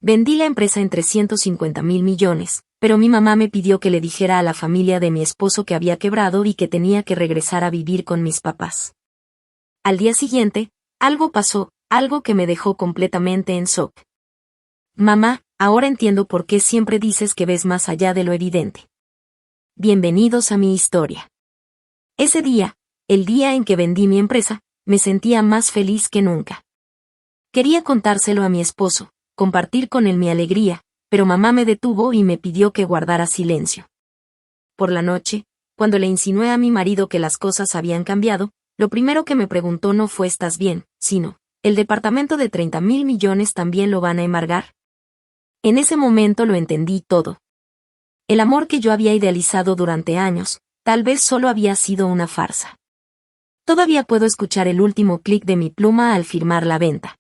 Vendí la empresa en 350.000 millones, pero mi mamá me pidió que le dijera a la familia de mi esposo que había quebrado y que tenía que regresar a vivir con mis papás. Al día siguiente, algo pasó, algo que me dejó completamente en shock. Mamá, ahora entiendo por qué siempre dices que ves más allá de lo evidente. Bienvenidos a mi historia. Ese día, el día en que vendí mi empresa, me sentía más feliz que nunca. Quería contárselo a mi esposo, compartir con él mi alegría, pero mamá me detuvo y me pidió que guardara silencio. Por la noche, cuando le insinué a mi marido que las cosas habían cambiado, lo primero que me preguntó no fue ¿estás bien?, sino, ¿el departamento de 30.000 millones también lo van a embargar? En ese momento lo entendí todo. El amor que yo había idealizado durante años, tal vez solo había sido una farsa. Todavía puedo escuchar el último clic de mi pluma al firmar la venta.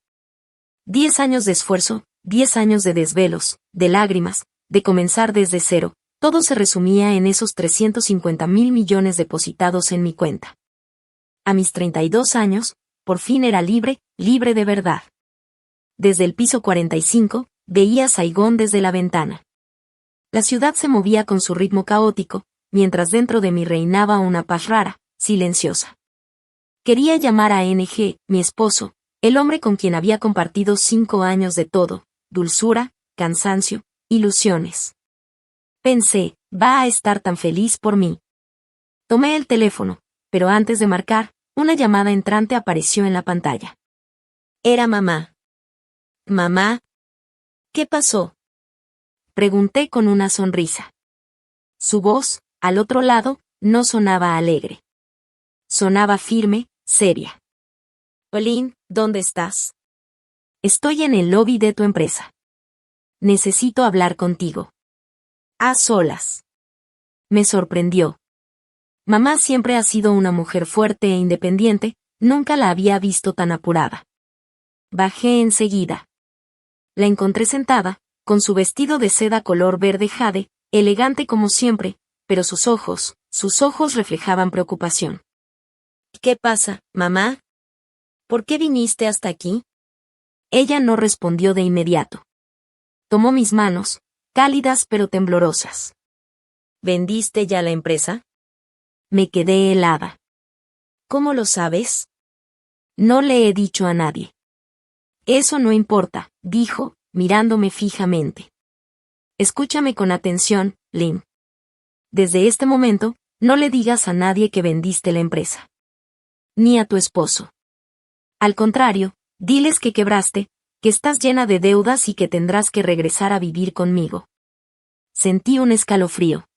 10 años de esfuerzo, 10 años de desvelos, de lágrimas, de comenzar desde cero, todo se resumía en esos 350.000 millones depositados en mi cuenta. A mis 32 años, por fin era libre, libre de verdad. Desde el piso 45, veía Saigón desde la ventana. La ciudad se movía con su ritmo caótico, mientras dentro de mí reinaba una paz rara, silenciosa. Quería llamar a NG, mi esposo, el hombre con quien había compartido 5 años de todo, dulzura, cansancio, ilusiones. Pensé, va a estar tan feliz por mí. Tomé el teléfono, pero antes de marcar, una llamada entrante apareció en la pantalla. Era mamá. Mamá. ¿Qué pasó? Pregunté con una sonrisa. Su voz, al otro lado, no sonaba alegre. Sonaba firme, seria. Olin, ¿dónde estás? Estoy en el lobby de tu empresa. Necesito hablar contigo. A solas. Me sorprendió. Mamá siempre ha sido una mujer fuerte e independiente, nunca la había visto tan apurada. Bajé enseguida. La encontré sentada, con su vestido de seda color verde jade, elegante como siempre, pero sus ojos reflejaban preocupación. ¿Qué pasa, mamá? ¿Por qué viniste hasta aquí? Ella no respondió de inmediato. Tomó mis manos, cálidas pero temblorosas. ¿Vendiste ya la empresa? Me quedé helada. ¿Cómo lo sabes? No le he dicho a nadie. Eso no importa, dijo, mirándome fijamente. Escúchame con atención, Lynn. Desde este momento, no le digas a nadie que vendiste la empresa. Ni a tu esposo. Al contrario, diles que quebraste, que estás llena de deudas y que tendrás que regresar a vivir conmigo. Sentí un escalofrío.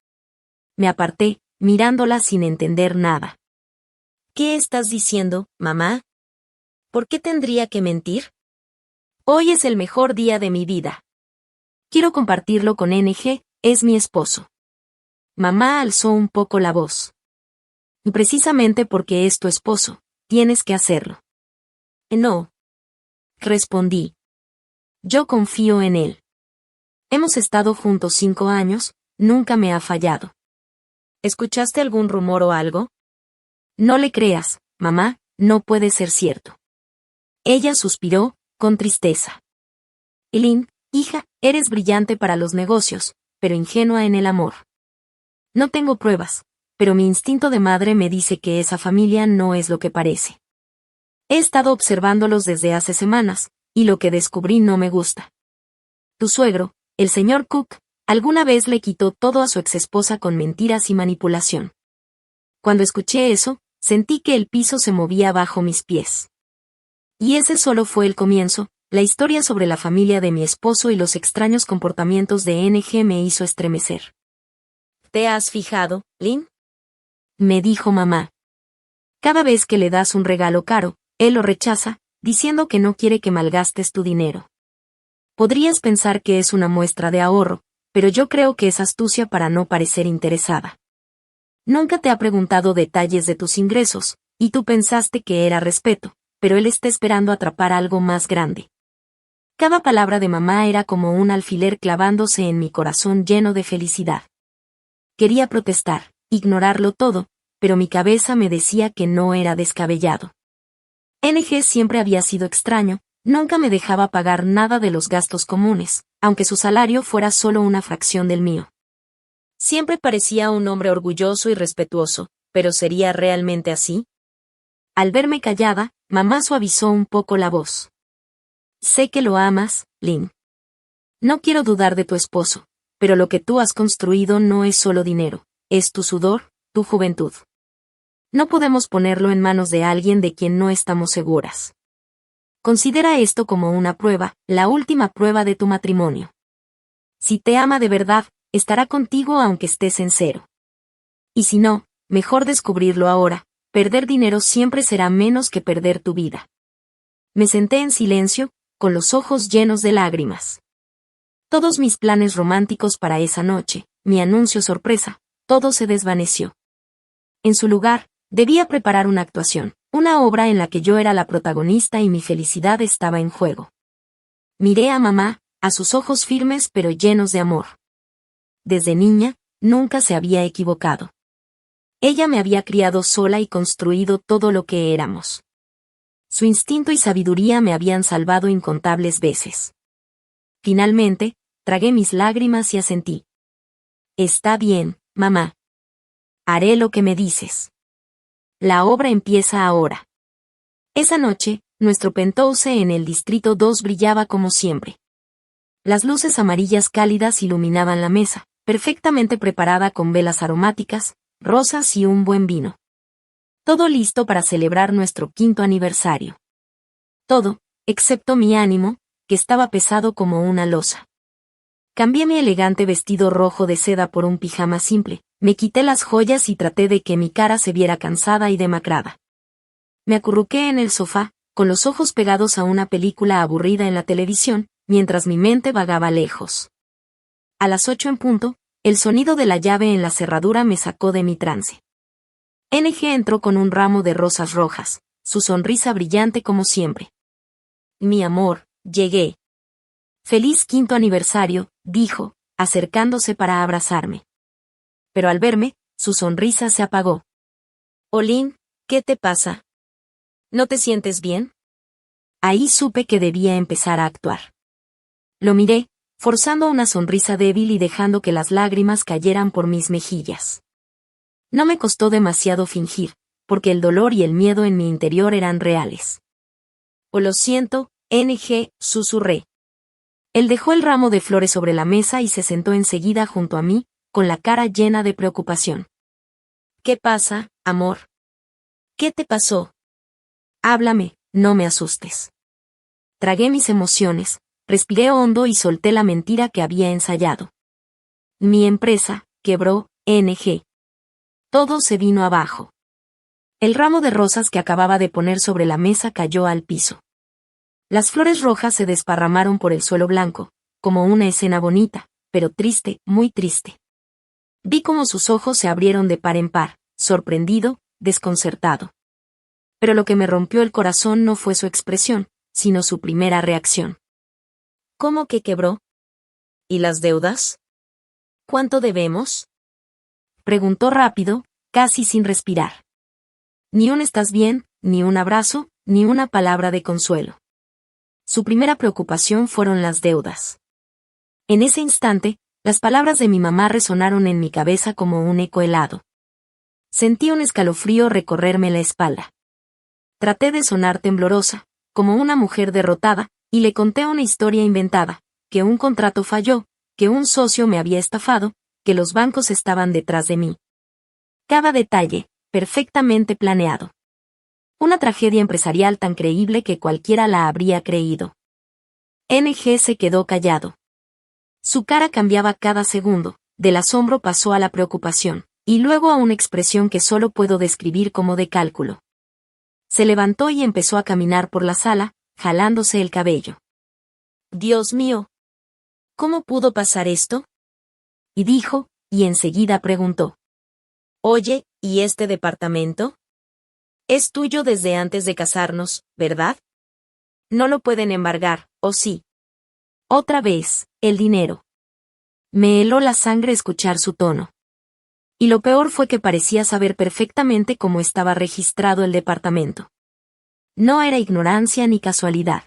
Me aparté, mirándola sin entender nada. ¿Qué estás diciendo, mamá? ¿Por qué tendría que mentir? Hoy es el mejor día de mi vida. Quiero compartirlo con NG, es mi esposo. Mamá alzó un poco la voz. Y precisamente porque es tu esposo, tienes que hacerlo. No. Respondí. Yo confío en él. Hemos estado juntos 5 años, nunca me ha fallado. ¿Escuchaste algún rumor o algo? No le creas, mamá, no puede ser cierto. Ella suspiró, con tristeza. Lynn, hija, eres brillante para los negocios, pero ingenua en el amor. No tengo pruebas, pero mi instinto de madre me dice que esa familia no es lo que parece. He estado observándolos desde hace semanas, y lo que descubrí no me gusta. Tu suegro, el señor Cook, alguna vez le quitó todo a su exesposa con mentiras y manipulación. Cuando escuché eso, sentí que el piso se movía bajo mis pies. Y ese solo fue el comienzo, la historia sobre la familia de mi esposo y los extraños comportamientos de NG me hizo estremecer. ¿Te has fijado, Lynn? Me dijo mamá. Cada vez que le das un regalo caro, él lo rechaza, diciendo que no quiere que malgastes tu dinero. Podrías pensar que es una muestra de ahorro, pero yo creo que es astucia para no parecer interesada. Nunca te ha preguntado detalles de tus ingresos, y tú pensaste que era respeto, pero él está esperando atrapar algo más grande. Cada palabra de mamá era como un alfiler clavándose en mi corazón lleno de felicidad. Quería protestar, ignorarlo todo, pero mi cabeza me decía que no era descabellado. NG siempre había sido extraño, nunca me dejaba pagar nada de los gastos comunes, aunque su salario fuera solo una fracción del mío. Siempre parecía un hombre orgulloso y respetuoso, pero ¿sería realmente así? Al verme callada, mamá suavizó un poco la voz. Sé que lo amas, Lynn. No quiero dudar de tu esposo, pero lo que tú has construido no es solo dinero, es tu sudor, tu juventud. No podemos ponerlo en manos de alguien de quien no estamos seguras. Considera esto como una prueba, la última prueba de tu matrimonio. Si te ama de verdad, estará contigo aunque estés en cero. Y si no, mejor descubrirlo ahora, perder dinero siempre será menos que perder tu vida. Me senté en silencio, con los ojos llenos de lágrimas. Todos mis planes románticos para esa noche, mi anuncio sorpresa, todo se desvaneció. En su lugar, debía preparar una actuación, una obra en la que yo era la protagonista y mi felicidad estaba en juego. Miré a mamá, a sus ojos firmes pero llenos de amor. Desde niña, nunca se había equivocado. Ella me había criado sola y construido todo lo que éramos. Su instinto y sabiduría me habían salvado incontables veces. Finalmente, tragué mis lágrimas y asentí. Está bien, mamá. Haré lo que me dices. La obra empieza ahora. Esa noche, nuestro penthouse en el Distrito 2 brillaba como siempre. Las luces amarillas cálidas iluminaban la mesa, perfectamente preparada con velas aromáticas, rosas y un buen vino. Todo listo para celebrar nuestro 5º aniversario. Todo, excepto mi ánimo, que estaba pesado como una losa. Cambié mi elegante vestido rojo de seda por un pijama simple, me quité las joyas y traté de que mi cara se viera cansada y demacrada. Me acurruqué en el sofá, con los ojos pegados a una película aburrida en la televisión, mientras mi mente vagaba lejos. A las 8 en punto, el sonido de la llave en la cerradura me sacó de mi trance. NG entró con un ramo de rosas rojas, su sonrisa brillante como siempre. Mi amor, llegué. Feliz 5º aniversario, dijo, acercándose para abrazarme. Pero al verme, su sonrisa se apagó. Olin, ¿qué te pasa? ¿No te sientes bien? Ahí supe que debía empezar a actuar. Lo miré, forzando una sonrisa débil y dejando que las lágrimas cayeran por mis mejillas. No me costó demasiado fingir, porque el dolor y el miedo en mi interior eran reales. Oh, lo siento, NG, susurré. Él dejó el ramo de flores sobre la mesa y se sentó enseguida junto a mí, con la cara llena de preocupación. ¿Qué pasa, amor? ¿Qué te pasó? Háblame, no me asustes. Tragué mis emociones, respiré hondo y solté la mentira que había ensayado. Mi empresa quebró, NG. Todo se vino abajo. El ramo de rosas que acababa de poner sobre la mesa cayó al piso. Las flores rojas se desparramaron por el suelo blanco, como una escena bonita, pero triste, muy triste. Vi cómo sus ojos se abrieron de par en par, sorprendido, desconcertado. Pero lo que me rompió el corazón no fue su expresión, sino su primera reacción. ¿Cómo que quebró? ¿Y las deudas? ¿Cuánto debemos? Preguntó rápido, casi sin respirar. Ni un estás bien, ni un abrazo, ni una palabra de consuelo. Su primera preocupación fueron las deudas. En ese instante, las palabras de mi mamá resonaron en mi cabeza como un eco helado. Sentí un escalofrío recorrerme la espalda. Traté de sonar temblorosa, como una mujer derrotada, y le conté una historia inventada, que un contrato falló, que un socio me había estafado, que los bancos estaban detrás de mí. Cada detalle, perfectamente planeado. Una tragedia empresarial tan creíble que cualquiera la habría creído. NG se quedó callado. Su cara cambiaba cada segundo, del asombro pasó a la preocupación, y luego a una expresión que solo puedo describir como de cálculo. Se levantó y empezó a caminar por la sala, jalándose el cabello. Dios mío. ¿Cómo pudo pasar esto? Y dijo, y enseguida preguntó. Oye, ¿y este departamento? Es tuyo desde antes de casarnos, ¿verdad? No lo pueden embargar, ¿o sí? Otra vez, el dinero. Me heló la sangre escuchar su tono. Y lo peor fue que parecía saber perfectamente cómo estaba registrado el departamento. No era ignorancia ni casualidad.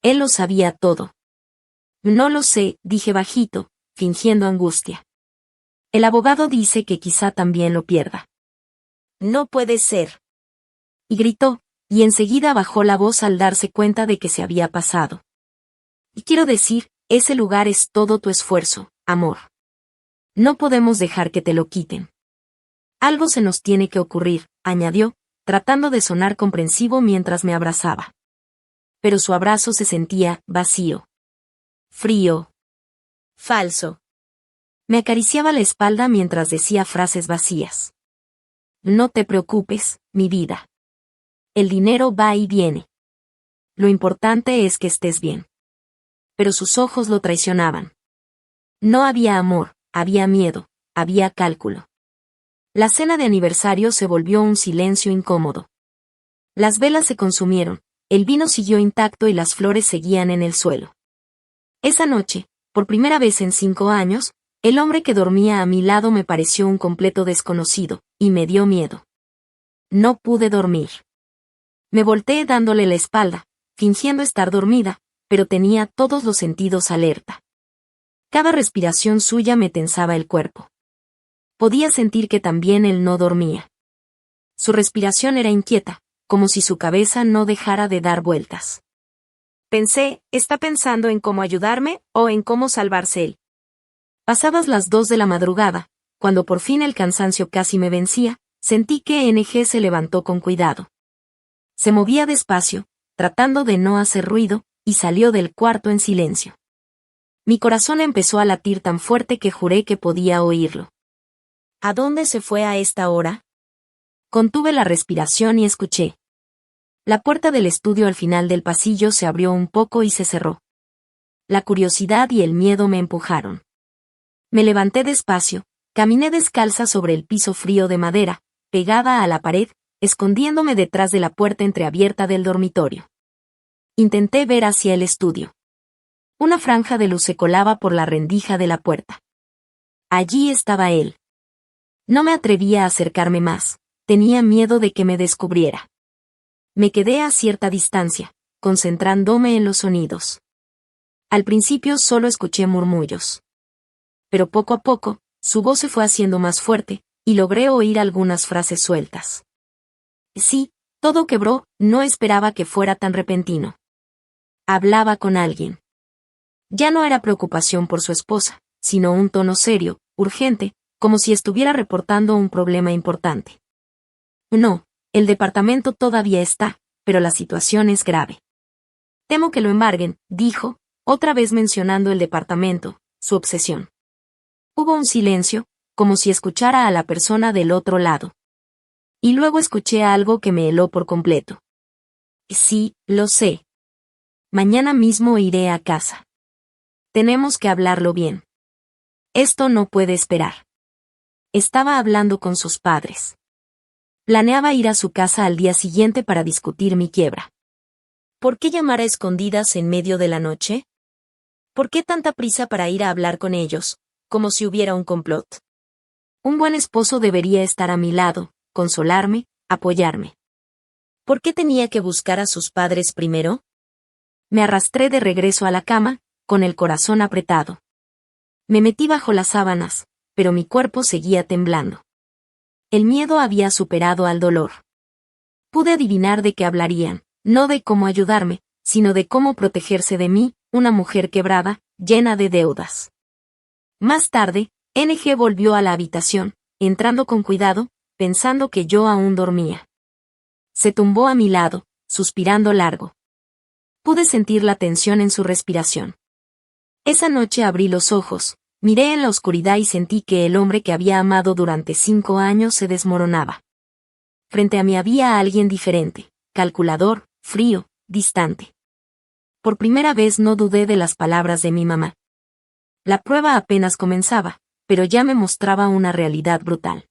Él lo sabía todo. No lo sé, dije bajito, fingiendo angustia. El abogado dice que quizá también lo pierda. No puede ser. Y gritó, y enseguida bajó la voz al darse cuenta de que se había pasado. Y quiero decir, ese lugar es todo tu esfuerzo, amor. No podemos dejar que te lo quiten. Algo se nos tiene que ocurrir, añadió, tratando de sonar comprensivo mientras me abrazaba. Pero su abrazo se sentía vacío. Frío. Falso. Me acariciaba la espalda mientras decía frases vacías. No te preocupes, mi vida. El dinero va y viene. Lo importante es que estés bien. Pero sus ojos lo traicionaban. No había amor, había miedo, había cálculo. La cena de aniversario se volvió un silencio incómodo. Las velas se consumieron, el vino siguió intacto y las flores seguían en el suelo. Esa noche, por primera vez en 5 años, el hombre que dormía a mi lado me pareció un completo desconocido, y me dio miedo. No pude dormir. Me volteé dándole la espalda, fingiendo estar dormida, pero tenía todos los sentidos alerta. Cada respiración suya me tensaba el cuerpo. Podía sentir que también él no dormía. Su respiración era inquieta, como si su cabeza no dejara de dar vueltas. Pensé, ¿está pensando en cómo ayudarme o en cómo salvarse él? Pasadas las 2 de la madrugada, cuando por fin el cansancio casi me vencía, sentí que NG se levantó con cuidado. Se movía despacio, tratando de no hacer ruido, y salió del cuarto en silencio. Mi corazón empezó a latir tan fuerte que juré que podía oírlo. ¿A dónde se fue a esta hora? Contuve la respiración y escuché. La puerta del estudio al final del pasillo se abrió un poco y se cerró. La curiosidad y el miedo me empujaron. Me levanté despacio, caminé descalza sobre el piso frío de madera, pegada a la pared, escondiéndome detrás de la puerta entreabierta del dormitorio. Intenté ver hacia el estudio. Una franja de luz se colaba por la rendija de la puerta. Allí estaba él. No me atrevía a acercarme más, tenía miedo de que me descubriera. Me quedé a cierta distancia, concentrándome en los sonidos. Al principio solo escuché murmullos. Pero poco a poco, su voz se fue haciendo más fuerte, y logré oír algunas frases sueltas. Sí, todo quebró, no esperaba que fuera tan repentino. Hablaba con alguien. Ya no era preocupación por su esposa, sino un tono serio, urgente, como si estuviera reportando un problema importante. No, el departamento todavía está, pero la situación es grave. Temo que lo embarguen, dijo, otra vez mencionando el departamento, su obsesión. Hubo un silencio, como si escuchara a la persona del otro lado. Y luego escuché algo que me heló por completo. Sí, lo sé. Mañana mismo iré a casa. Tenemos que hablarlo bien. Esto no puede esperar. Estaba hablando con sus padres. Planeaba ir a su casa al día siguiente para discutir mi quiebra. ¿Por qué llamar a escondidas en medio de la noche? ¿Por qué tanta prisa para ir a hablar con ellos, como si hubiera un complot? Un buen esposo debería estar a mi lado, consolarme, apoyarme. ¿Por qué tenía que buscar a sus padres primero? Me arrastré de regreso a la cama, con el corazón apretado. Me metí bajo las sábanas, pero mi cuerpo seguía temblando. El miedo había superado al dolor. Pude adivinar de qué hablarían, no de cómo ayudarme, sino de cómo protegerse de mí, una mujer quebrada, llena de deudas. Más tarde, NG volvió a la habitación, entrando con cuidado, pensando que yo aún dormía. Se tumbó a mi lado, suspirando largo. Pude sentir la tensión en su respiración. Esa noche abrí los ojos, miré en la oscuridad y sentí que el hombre que había amado durante 5 años se desmoronaba. Frente a mí había alguien diferente, calculador, frío, distante. Por primera vez no dudé de las palabras de mi mamá. La prueba apenas comenzaba, pero ya me mostraba una realidad brutal.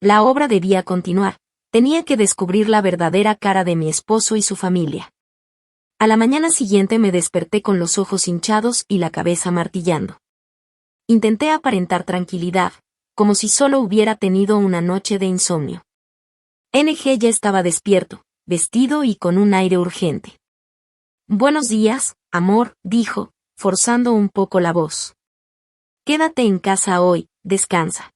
La obra debía continuar, tenía que descubrir la verdadera cara de mi esposo y su familia. A la mañana siguiente me desperté con los ojos hinchados y la cabeza martillando. Intenté aparentar tranquilidad, como si solo hubiera tenido una noche de insomnio. NG ya estaba despierto, vestido y con un aire urgente. Buenos días, amor, dijo, forzando un poco la voz. Quédate en casa hoy, descansa.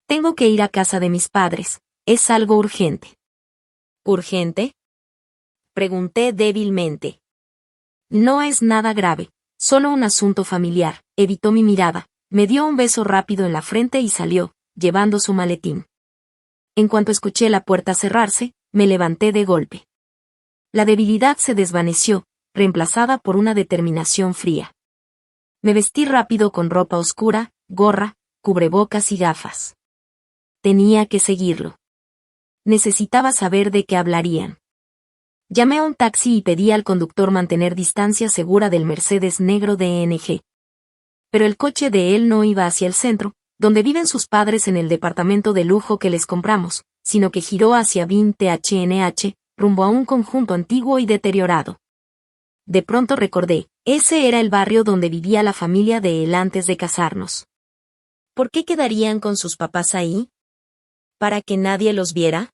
Tengo que ir a casa de mis padres, es algo urgente. ¿Urgente? Pregunté débilmente. No es nada grave, solo un asunto familiar. Evitó mi mirada, me dio un beso rápido en la frente y salió, llevando su maletín. En cuanto escuché la puerta cerrarse, me levanté de golpe. La debilidad se desvaneció, reemplazada por una determinación fría. Me vestí rápido con ropa oscura, gorra, cubrebocas y gafas. Tenía que seguirlo. Necesitaba saber de qué hablarían. Llamé a un taxi y pedí al conductor mantener distancia segura del Mercedes negro de ENG. Pero el coche de él no iba hacia el centro, donde viven sus padres en el departamento de lujo que les compramos, sino que giró hacia Vintage NH, rumbo a un conjunto antiguo y deteriorado. De pronto recordé, ese era el barrio donde vivía la familia de él antes de casarnos. ¿Por qué quedarían con sus papás ahí? ¿Para que nadie los viera?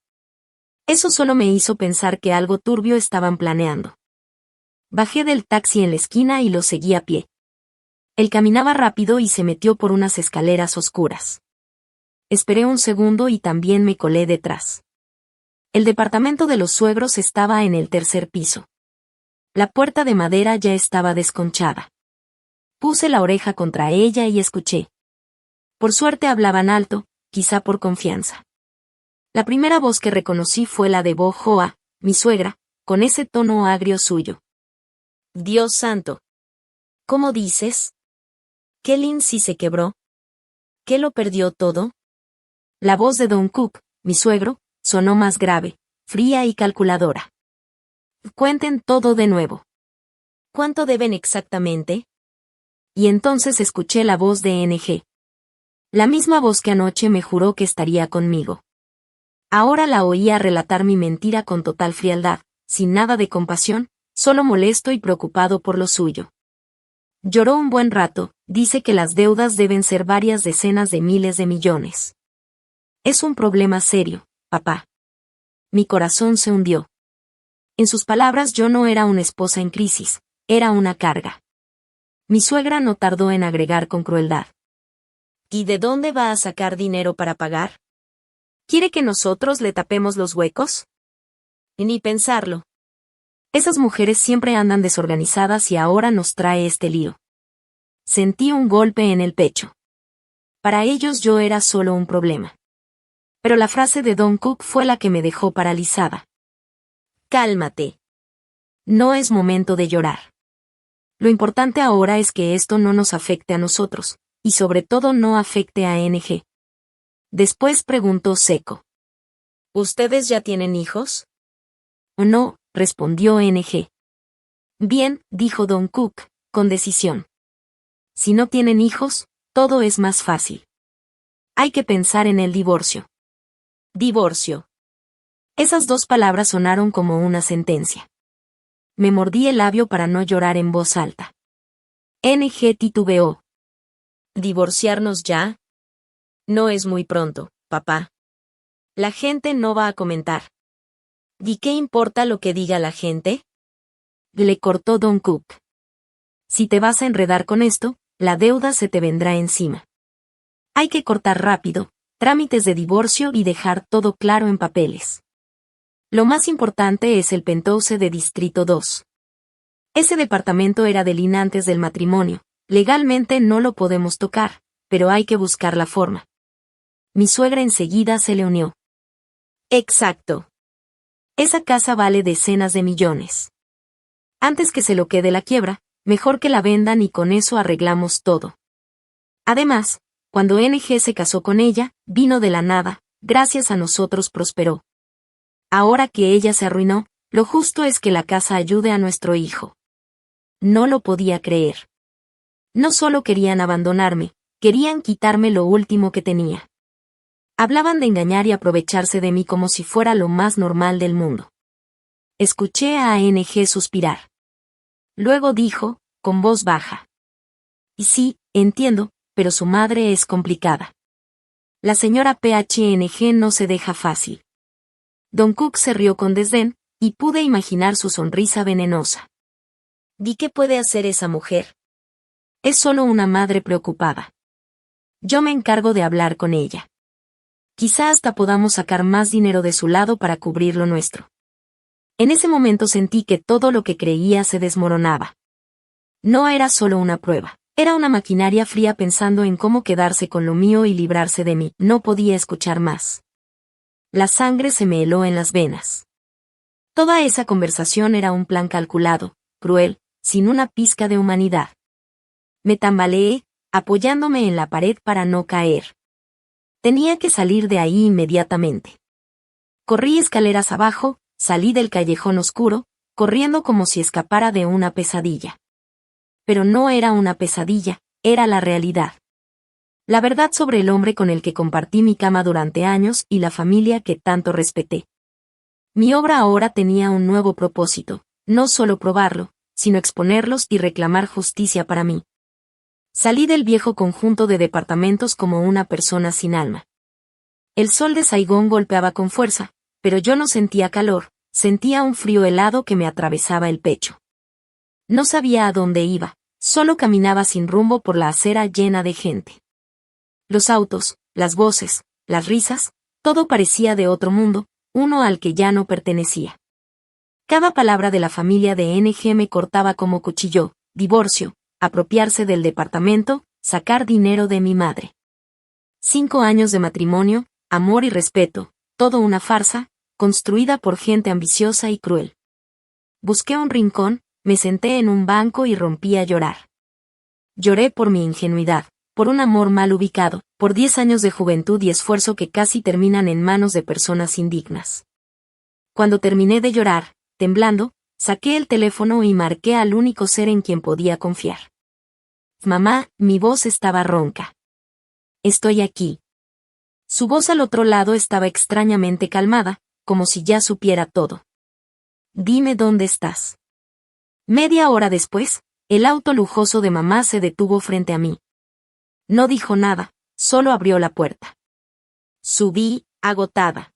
Eso solo me hizo pensar que algo turbio estaban planeando. Bajé del taxi en la esquina y lo seguí a pie. Él caminaba rápido y se metió por unas escaleras oscuras. Esperé un segundo y también me colé detrás. El departamento de los suegros estaba en el tercer piso. La puerta de madera ya estaba desconchada. Puse la oreja contra ella y escuché. Por suerte hablaban alto, quizá por confianza. La primera voz que reconocí fue la de Bo Hoa, mi suegra, con ese tono agrio suyo. Dios santo. ¿Cómo dices? ¿Qué Lindsay se quebró? ¿Qué lo perdió todo? La voz de Don Cook, mi suegro, sonó más grave, fría y calculadora. Cuenten todo de nuevo. ¿Cuánto deben exactamente? Y entonces escuché la voz de NG. La misma voz que anoche me juró que estaría conmigo. Ahora la oía relatar mi mentira con total frialdad, sin nada de compasión, solo molesto y preocupado por lo suyo. Lloró un buen rato, dice que las deudas deben ser varias decenas de miles de millones. Es un problema serio, papá. Mi corazón se hundió. En sus palabras yo no era una esposa en crisis, era una carga. Mi suegra no tardó en agregar con crueldad. ¿Y de dónde va a sacar dinero para pagar? ¿Quiere que nosotros le tapemos los huecos? Ni pensarlo. Esas mujeres siempre andan desorganizadas y ahora nos trae este lío. Sentí un golpe en el pecho. Para ellos yo era solo un problema. Pero la frase de Don Cook fue la que me dejó paralizada. Cálmate. No es momento de llorar. Lo importante ahora es que esto no nos afecte a nosotros, y sobre todo no afecte a NG. Después preguntó seco. ¿Ustedes ya tienen hijos? No, respondió NG. Bien, dijo Don Cook, con decisión. Si no tienen hijos, todo es más fácil. Hay que pensar en el divorcio. Divorcio. Esas dos palabras sonaron como una sentencia. Me mordí el labio para no llorar en voz alta. NG titubeó. ¿Divorciarnos ya? No es muy pronto, papá. La gente no va a comentar. ¿Y qué importa lo que diga la gente? Le cortó Don Cook. Si te vas a enredar con esto, la deuda se te vendrá encima. Hay que cortar rápido, trámites de divorcio y dejar todo claro en papeles. Lo más importante es el penthouse de Distrito 2. Ese departamento era de Lynn antes del matrimonio, legalmente no lo podemos tocar, pero hay que buscar la forma. Mi suegra enseguida se le unió. Exacto. Esa casa vale decenas de millones. Antes que se lo quede la quiebra, mejor que la vendan y con eso arreglamos todo. Además, cuando NG se casó con ella, vino de la nada, gracias a nosotros prosperó. Ahora que ella se arruinó, lo justo es que la casa ayude a nuestro hijo. No lo podía creer. No solo querían abandonarme, querían quitarme lo último que tenía. Hablaban de engañar y aprovecharse de mí como si fuera lo más normal del mundo. Escuché a NG suspirar. Luego dijo, con voz baja. Y sí, entiendo, pero su madre es complicada. La señora PHNG no se deja fácil. Don Cook se rió con desdén, y pude imaginar su sonrisa venenosa. ¿Y qué puede hacer esa mujer? Es solo una madre preocupada. Yo me encargo de hablar con ella. Quizá hasta podamos sacar más dinero de su lado para cubrir lo nuestro. En ese momento sentí que todo lo que creía se desmoronaba. No era solo una prueba. Era una maquinaria fría pensando en cómo quedarse con lo mío y librarse de mí. No podía escuchar más. La sangre se me heló en las venas. Toda esa conversación era un plan calculado, cruel, sin una pizca de humanidad. Me tambaleé, apoyándome en la pared para no caer. Tenía que salir de ahí inmediatamente. Corrí escaleras abajo, salí del callejón oscuro, corriendo como si escapara de una pesadilla. Pero no era una pesadilla, era la realidad. La verdad sobre el hombre con el que compartí mi cama durante años y la familia que tanto respeté. Mi obra ahora tenía un nuevo propósito, no solo probarlo, sino exponerlos y reclamar justicia para mí. Salí del viejo conjunto de departamentos como una persona sin alma. El sol de Saigón golpeaba con fuerza, pero yo no sentía calor, sentía un frío helado que me atravesaba el pecho. No sabía a dónde iba, solo caminaba sin rumbo por la acera llena de gente. Los autos, las voces, las risas, todo parecía de otro mundo, uno al que ya no pertenecía. Cada palabra de la familia de NG me cortaba como cuchillo: divorcio, apropiarse del departamento, sacar dinero de mi madre. 5 años de matrimonio, amor y respeto, todo una farsa, construida por gente ambiciosa y cruel. Busqué un rincón, me senté en un banco y rompí a llorar. Lloré por mi ingenuidad, por un amor mal ubicado, por 10 años de juventud y esfuerzo que casi terminan en manos de personas indignas. Cuando terminé de llorar, temblando, saqué el teléfono y marqué al único ser en quien podía confiar. Mamá, mi voz estaba ronca. Estoy aquí. Su voz al otro lado estaba extrañamente calmada, como si ya supiera todo. Dime dónde estás. Media hora después, el auto lujoso de mamá se detuvo frente a mí. No dijo nada, solo abrió la puerta. Subí, agotada.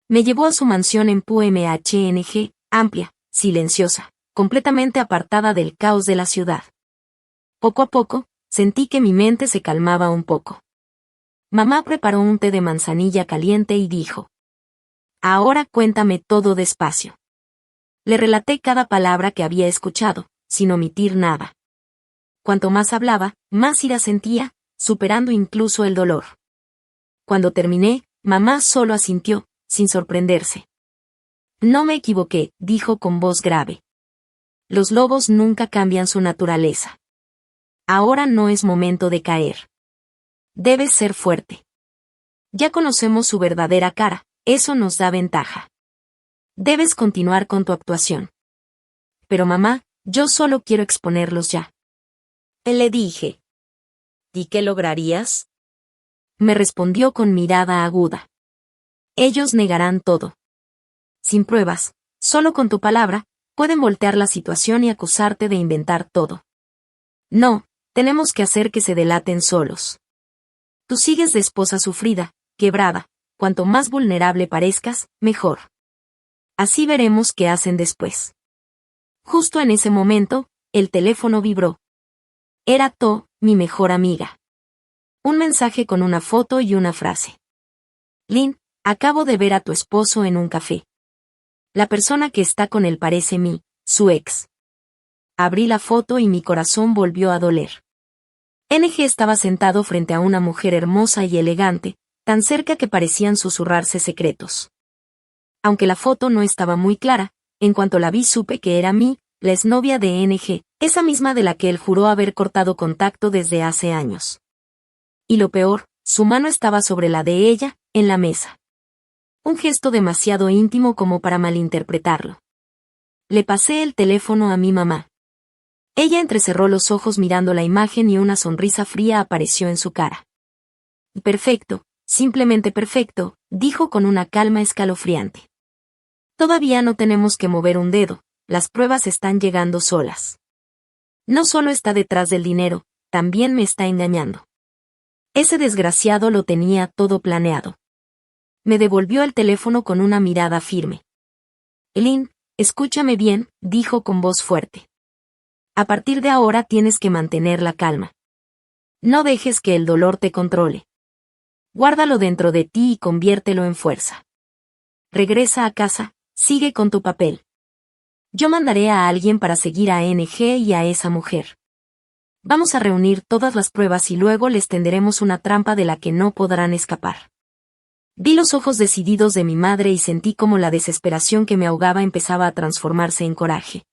Me llevó a su mansión en PUMHNG, amplia, silenciosa, completamente apartada del caos de la ciudad. Poco a poco, sentí que mi mente se calmaba un poco. Mamá preparó un té de manzanilla caliente y dijo: Ahora cuéntame todo despacio. Le relaté cada palabra que había escuchado, sin omitir nada. Cuanto más hablaba, más ira sentía, superando incluso el dolor. Cuando terminé, mamá solo asintió, sin sorprenderse. No me equivoqué, dijo con voz grave. Los lobos nunca cambian su naturaleza. Ahora no es momento de caer. Debes ser fuerte. Ya conocemos su verdadera cara, eso nos da ventaja. Debes continuar con tu actuación. Pero mamá, yo solo quiero exponerlos ya. Le dije. ¿Y qué lograrías? Me respondió con mirada aguda. Ellos negarán todo. Sin pruebas, solo con tu palabra, pueden voltear la situación y acusarte de inventar todo. No, tenemos que hacer que se delaten solos. Tú sigues de esposa sufrida, quebrada, cuanto más vulnerable parezcas, mejor. Así veremos qué hacen después. Justo en ese momento, el teléfono vibró. Era To, mi mejor amiga. Un mensaje con una foto y una frase. Lynn, acabo de ver a tu esposo en un café. La persona que está con él parece su ex. Abrí la foto y mi corazón volvió a doler. NG estaba sentado frente a una mujer hermosa y elegante, tan cerca que parecían susurrarse secretos. Aunque la foto no estaba muy clara, en cuanto la vi supe que era la exnovia de NG, esa misma de la que él juró haber cortado contacto desde hace años. Y lo peor, su mano estaba sobre la de ella, en la mesa. Un gesto demasiado íntimo como para malinterpretarlo. Le pasé el teléfono a mi mamá. Ella entrecerró los ojos mirando la imagen y una sonrisa fría apareció en su cara. Perfecto, simplemente perfecto, dijo con una calma escalofriante. Todavía no tenemos que mover un dedo, las pruebas están llegando solas. No solo está detrás del dinero, también me está engañando. Ese desgraciado lo tenía todo planeado. Me devolvió el teléfono con una mirada firme. Lynn, escúchame bien, dijo con voz fuerte. A partir de ahora tienes que mantener la calma. No dejes que el dolor te controle. Guárdalo dentro de ti y conviértelo en fuerza. Regresa a casa, sigue con tu papel. Yo mandaré a alguien para seguir a NG y a esa mujer. Vamos a reunir todas las pruebas y luego les tenderemos una trampa de la que no podrán escapar. Vi los ojos decididos de mi madre y sentí como la desesperación que me ahogaba empezaba a transformarse en coraje.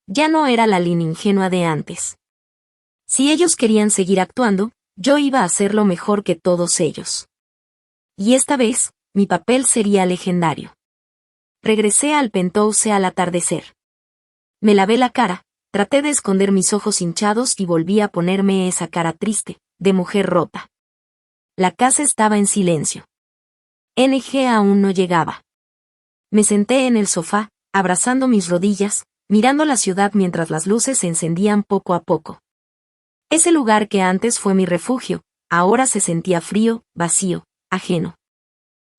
Ya no era la Lynn ingenua de antes. Si ellos querían seguir actuando, yo iba a hacerlo mejor que todos ellos. Y esta vez, mi papel sería legendario. Regresé al penthouse al atardecer. Me lavé la cara, traté de esconder mis ojos hinchados y volví a ponerme esa cara triste, de mujer rota. La casa estaba en silencio. NG aún no llegaba. Me senté en el sofá, abrazando mis rodillas, mirando la ciudad mientras las luces se encendían poco a poco. Ese lugar que antes fue mi refugio, ahora se sentía frío, vacío, ajeno.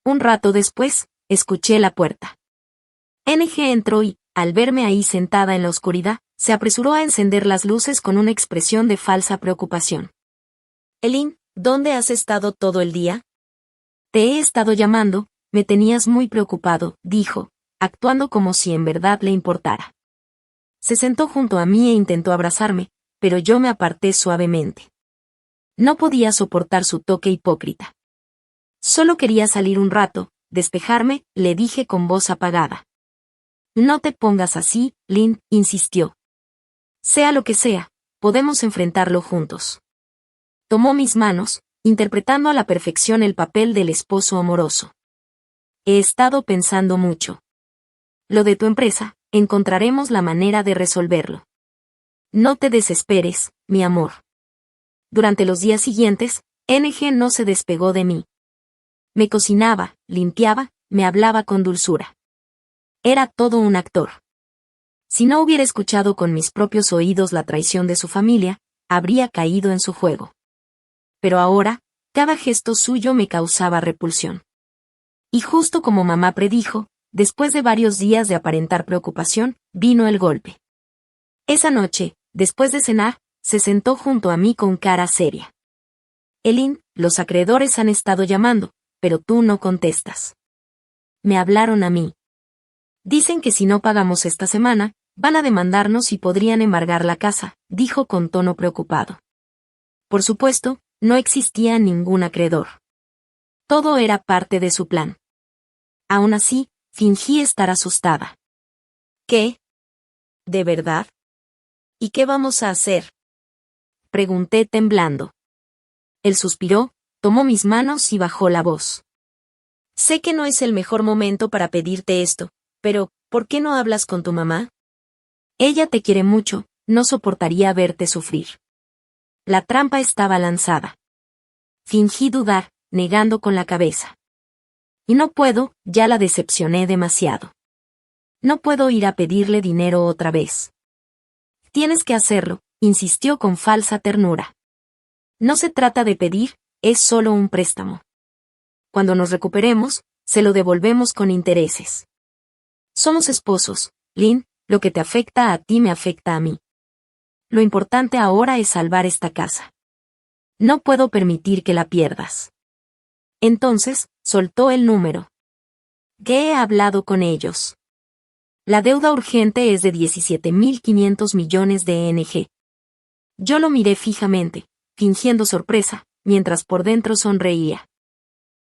Un rato después, escuché la puerta. NG entró y, al verme ahí sentada en la oscuridad, se apresuró a encender las luces con una expresión de falsa preocupación. «Elin, ¿dónde has estado todo el día?» «Te he estado llamando, me tenías muy preocupado», dijo, actuando como si en verdad le importara. Se sentó junto a mí e intentó abrazarme, pero yo me aparté suavemente. No podía soportar su toque hipócrita. Solo quería salir un rato, despejarme, le dije con voz apagada. «No te pongas así», Lynn insistió. «Sea lo que sea, podemos enfrentarlo juntos». Tomó mis manos, interpretando a la perfección el papel del esposo amoroso. «He estado pensando mucho. Lo de tu empresa, encontraremos la manera de resolverlo. No te desesperes, mi amor». Durante los días siguientes, NG no se despegó de mí. Me cocinaba, limpiaba, me hablaba con dulzura. Era todo un actor. Si no hubiera escuchado con mis propios oídos la traición de su familia, habría caído en su juego. Pero ahora, cada gesto suyo me causaba repulsión. Y justo como mamá predijo, después de varios días de aparentar preocupación, vino el golpe. Esa noche, después de cenar, se sentó junto a mí con cara seria. «Elin, los acreedores han estado llamando, pero tú no contestas. Me hablaron a mí. Dicen que si no pagamos esta semana, van a demandarnos y podrían embargar la casa», dijo con tono preocupado. Por supuesto, no existía ningún acreedor. Todo era parte de su plan. Aún así, fingí estar asustada. «¿Qué? ¿De verdad? ¿Y qué vamos a hacer?», pregunté temblando. Él suspiró, tomó mis manos y bajó la voz. «Sé que no es el mejor momento para pedirte esto, pero, ¿por qué no hablas con tu mamá? Ella te quiere mucho, no soportaría verte sufrir». La trampa estaba lanzada. Fingí dudar, negando con la cabeza. «Y no puedo, ya la decepcioné demasiado. No puedo ir a pedirle dinero otra vez». «Tienes que hacerlo», insistió con falsa ternura. «No se trata de pedir, es solo un préstamo. Cuando nos recuperemos, se lo devolvemos con intereses. Somos esposos, Lynn, lo que te afecta a ti me afecta a mí. Lo importante ahora es salvar esta casa. No puedo permitir que la pierdas». Entonces, soltó el número. «¿Qué he hablado con ellos? La deuda urgente es de 17.500 millones de NG». Yo lo miré fijamente, fingiendo sorpresa, mientras por dentro sonreía.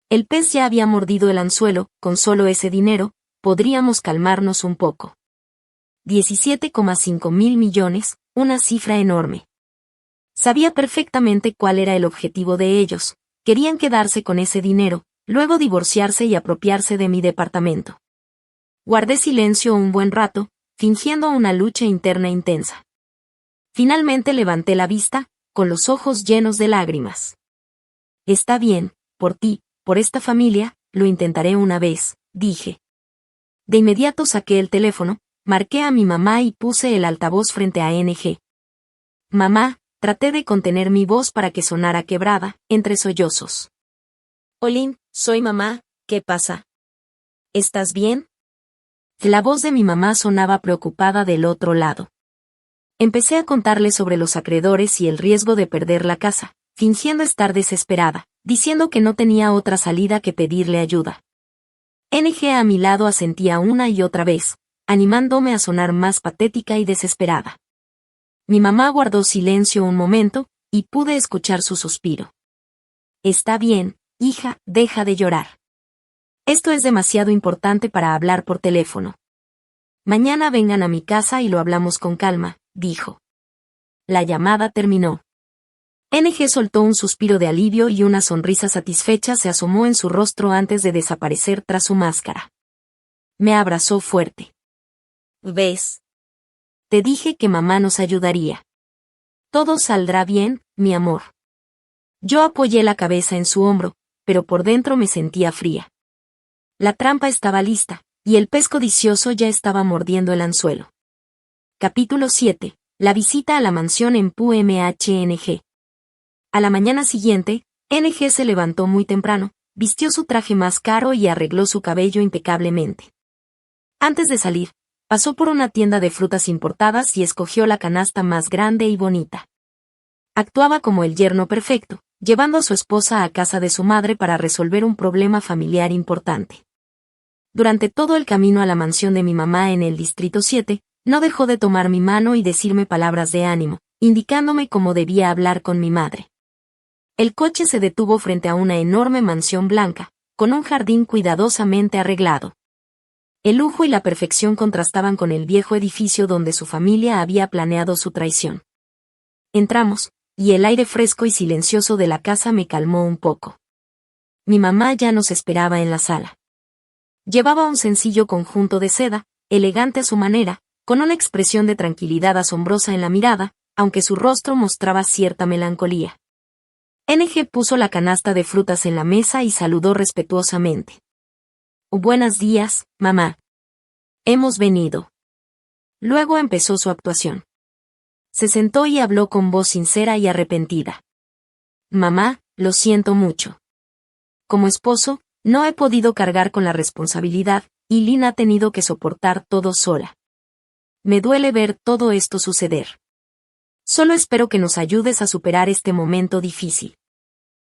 El pez ya había mordido el anzuelo, con solo ese dinero, podríamos calmarnos un poco. 17,5 mil millones, una cifra enorme. Sabía perfectamente cuál era el objetivo de ellos, querían quedarse con ese dinero, luego divorciarse y apropiarse de mi departamento. Guardé silencio un buen rato, fingiendo una lucha interna intensa. Finalmente levanté la vista, con los ojos llenos de lágrimas. «Está bien, por ti, por esta familia, lo intentaré una vez», dije. De inmediato saqué el teléfono, marqué a mi mamá y puse el altavoz frente a NG. «Mamá», traté de contener mi voz para que sonara quebrada, entre sollozos. «Olin, soy mamá, ¿qué pasa? ¿Estás bien?». La voz de mi mamá sonaba preocupada del otro lado. Empecé a contarle sobre los acreedores y el riesgo de perder la casa, fingiendo estar desesperada, diciendo que no tenía otra salida que pedirle ayuda. NG a mi lado asentía una y otra vez, animándome a sonar más patética y desesperada. Mi mamá guardó silencio un momento, y pude escuchar su suspiro. Está bien, hija, deja de llorar. Esto es demasiado importante para hablar por teléfono. Mañana vengan a mi casa y lo hablamos con calma, dijo. La llamada terminó. NG soltó un suspiro de alivio y una sonrisa satisfecha se asomó en su rostro antes de desaparecer tras su máscara. Me abrazó fuerte. ¿Ves? Te dije que mamá nos ayudaría. Todo saldrá bien, mi amor. Yo apoyé la cabeza en su hombro, pero por dentro me sentía fría. La trampa estaba lista, y el pez codicioso ya estaba mordiendo el anzuelo. Capítulo 7. La visita a la mansión en PUMHNG. A la mañana siguiente, NG se levantó muy temprano, vistió su traje más caro y arregló su cabello impecablemente. Antes de salir, pasó por una tienda de frutas importadas y escogió la canasta más grande y bonita. Actuaba como el yerno perfecto, llevando a su esposa a casa de su madre para resolver un problema familiar importante. Durante todo el camino a la mansión de mi mamá en el Distrito 7, no dejó de tomar mi mano y decirme palabras de ánimo, indicándome cómo debía hablar con mi madre. El coche se detuvo frente a una enorme mansión blanca, con un jardín cuidadosamente arreglado. El lujo y la perfección contrastaban con el viejo edificio donde su familia había planeado su traición. Entramos, y el aire fresco y silencioso de la casa me calmó un poco. Mi mamá ya nos esperaba en la sala. Llevaba un sencillo conjunto de seda, elegante a su manera, con una expresión de tranquilidad asombrosa en la mirada, aunque su rostro mostraba cierta melancolía. NG puso la canasta de frutas en la mesa y saludó respetuosamente. Buenos días, mamá. Hemos venido. Luego empezó su actuación. Se sentó y habló con voz sincera y arrepentida. Mamá, lo siento mucho. Como esposo, no he podido cargar con la responsabilidad, y Lynn ha tenido que soportar todo sola. Me duele ver todo esto suceder. Solo espero que nos ayudes a superar este momento difícil.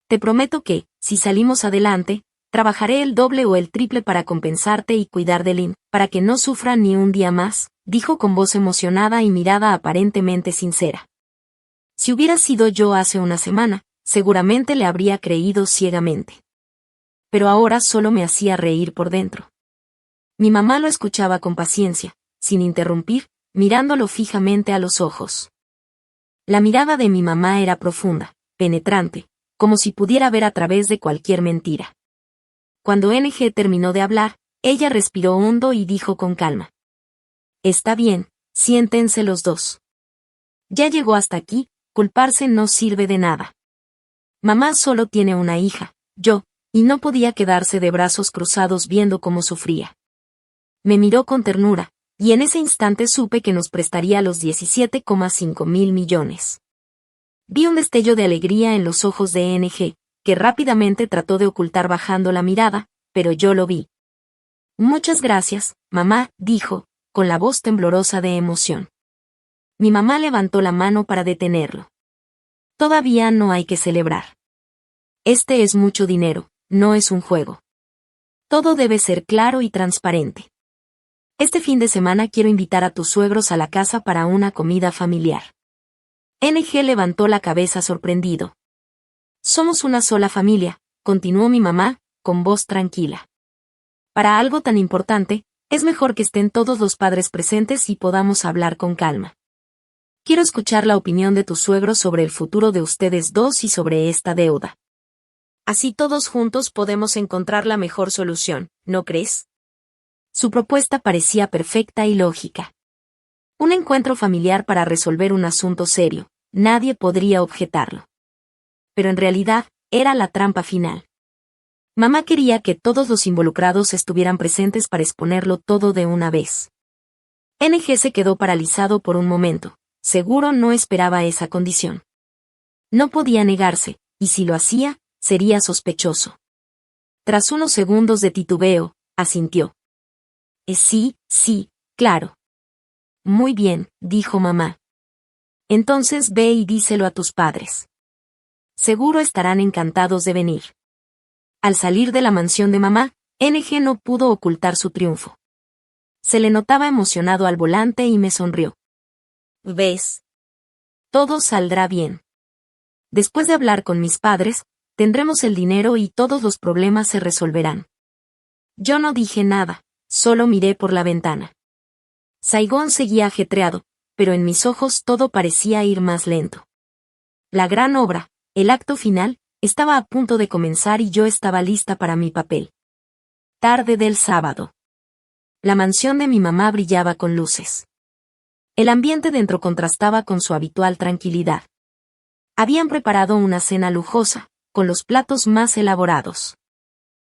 Te prometo que, si salimos adelante, trabajaré el doble o el triple para compensarte y cuidar de Lynn, para que no sufra ni un día más, dijo con voz emocionada y mirada aparentemente sincera. Si hubiera sido yo hace una semana, seguramente le habría creído ciegamente. Pero ahora solo me hacía reír por dentro. Mi mamá lo escuchaba con paciencia, sin interrumpir, mirándolo fijamente a los ojos. La mirada de mi mamá era profunda, penetrante, como si pudiera ver a través de cualquier mentira. Cuando NG terminó de hablar, ella respiró hondo y dijo con calma. Está bien, siéntense los dos. Ya llegó hasta aquí, culparse no sirve de nada. Mamá solo tiene una hija, yo, y no podía quedarse de brazos cruzados viendo cómo sufría. Me miró con ternura, y en ese instante supe que nos prestaría los 17,5 mil millones. Vi un destello de alegría en los ojos de NG, que rápidamente trató de ocultar bajando la mirada, pero yo lo vi. Muchas gracias, mamá, dijo, con la voz temblorosa de emoción. Mi mamá levantó la mano para detenerlo. Todavía no hay que celebrar. Este es mucho dinero, no es un juego. Todo debe ser claro y transparente. Este fin de semana quiero invitar a tus suegros a la casa para una comida familiar. NG levantó la cabeza sorprendido. Somos una sola familia, continuó mi mamá, con voz tranquila. Para algo tan importante, es mejor que estén todos los padres presentes y podamos hablar con calma. Quiero escuchar la opinión de tus suegros sobre el futuro de ustedes dos y sobre esta deuda. Así todos juntos podemos encontrar la mejor solución, ¿no crees? Su propuesta parecía perfecta y lógica. Un encuentro familiar para resolver un asunto serio, nadie podría objetarlo. Pero en realidad, era la trampa final. Mamá quería que todos los involucrados estuvieran presentes para exponerlo todo de una vez. NG se quedó paralizado por un momento, seguro no esperaba esa condición. No podía negarse, y si lo hacía, sería sospechoso. Tras unos segundos de titubeo, asintió. Sí, claro. Muy bien, dijo mamá. Entonces ve y díselo a tus padres. Seguro estarán encantados de venir. Al salir de la mansión de mamá, NG no pudo ocultar su triunfo. Se le notaba emocionado al volante y me sonrió. ¿Ves? Todo saldrá bien. Después de hablar con mis padres, tendremos el dinero y todos los problemas se resolverán. Yo no dije nada, solo miré por la ventana. Saigón seguía ajetreado, pero en mis ojos todo parecía ir más lento. La gran obra, el acto final, estaba a punto de comenzar y yo estaba lista para mi papel. Tarde del sábado. La mansión de mi mamá brillaba con luces. El ambiente dentro contrastaba con su habitual tranquilidad. Habían preparado una cena lujosa, con los platos más elaborados.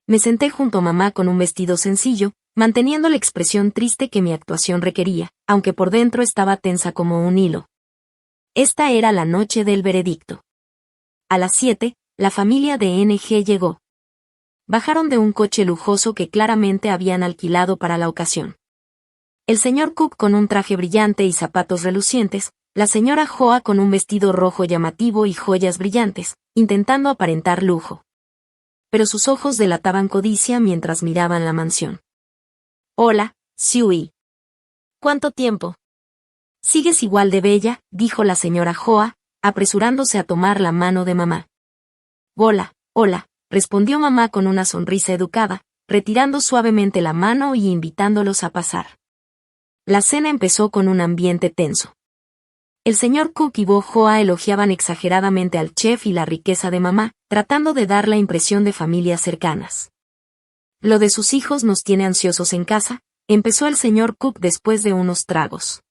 Me senté junto a mamá con un vestido sencillo, manteniendo la expresión triste que mi actuación requería, aunque por dentro estaba tensa como un hilo. Esta era la noche del veredicto. A las 7, la familia de NG llegó. Bajaron de un coche lujoso que claramente habían alquilado para la ocasión. El señor Cook con un traje brillante y zapatos relucientes, la señora Hoa con un vestido rojo llamativo y joyas brillantes, intentando aparentar lujo. Pero sus ojos delataban codicia mientras miraban la mansión. Hola, Sui. ¿Cuánto tiempo? Sigues igual de bella, dijo la señora Hoa, apresurándose a tomar la mano de mamá. Hola, hola, respondió mamá con una sonrisa educada, retirando suavemente la mano y invitándolos a pasar. La cena empezó con un ambiente tenso. El señor Cook y Bo Hoa elogiaban exageradamente al chef y la riqueza de mamá, tratando de dar la impresión de familias cercanas. Lo de sus hijos nos tiene ansiosos en casa, empezó el señor Cook después de unos tragos.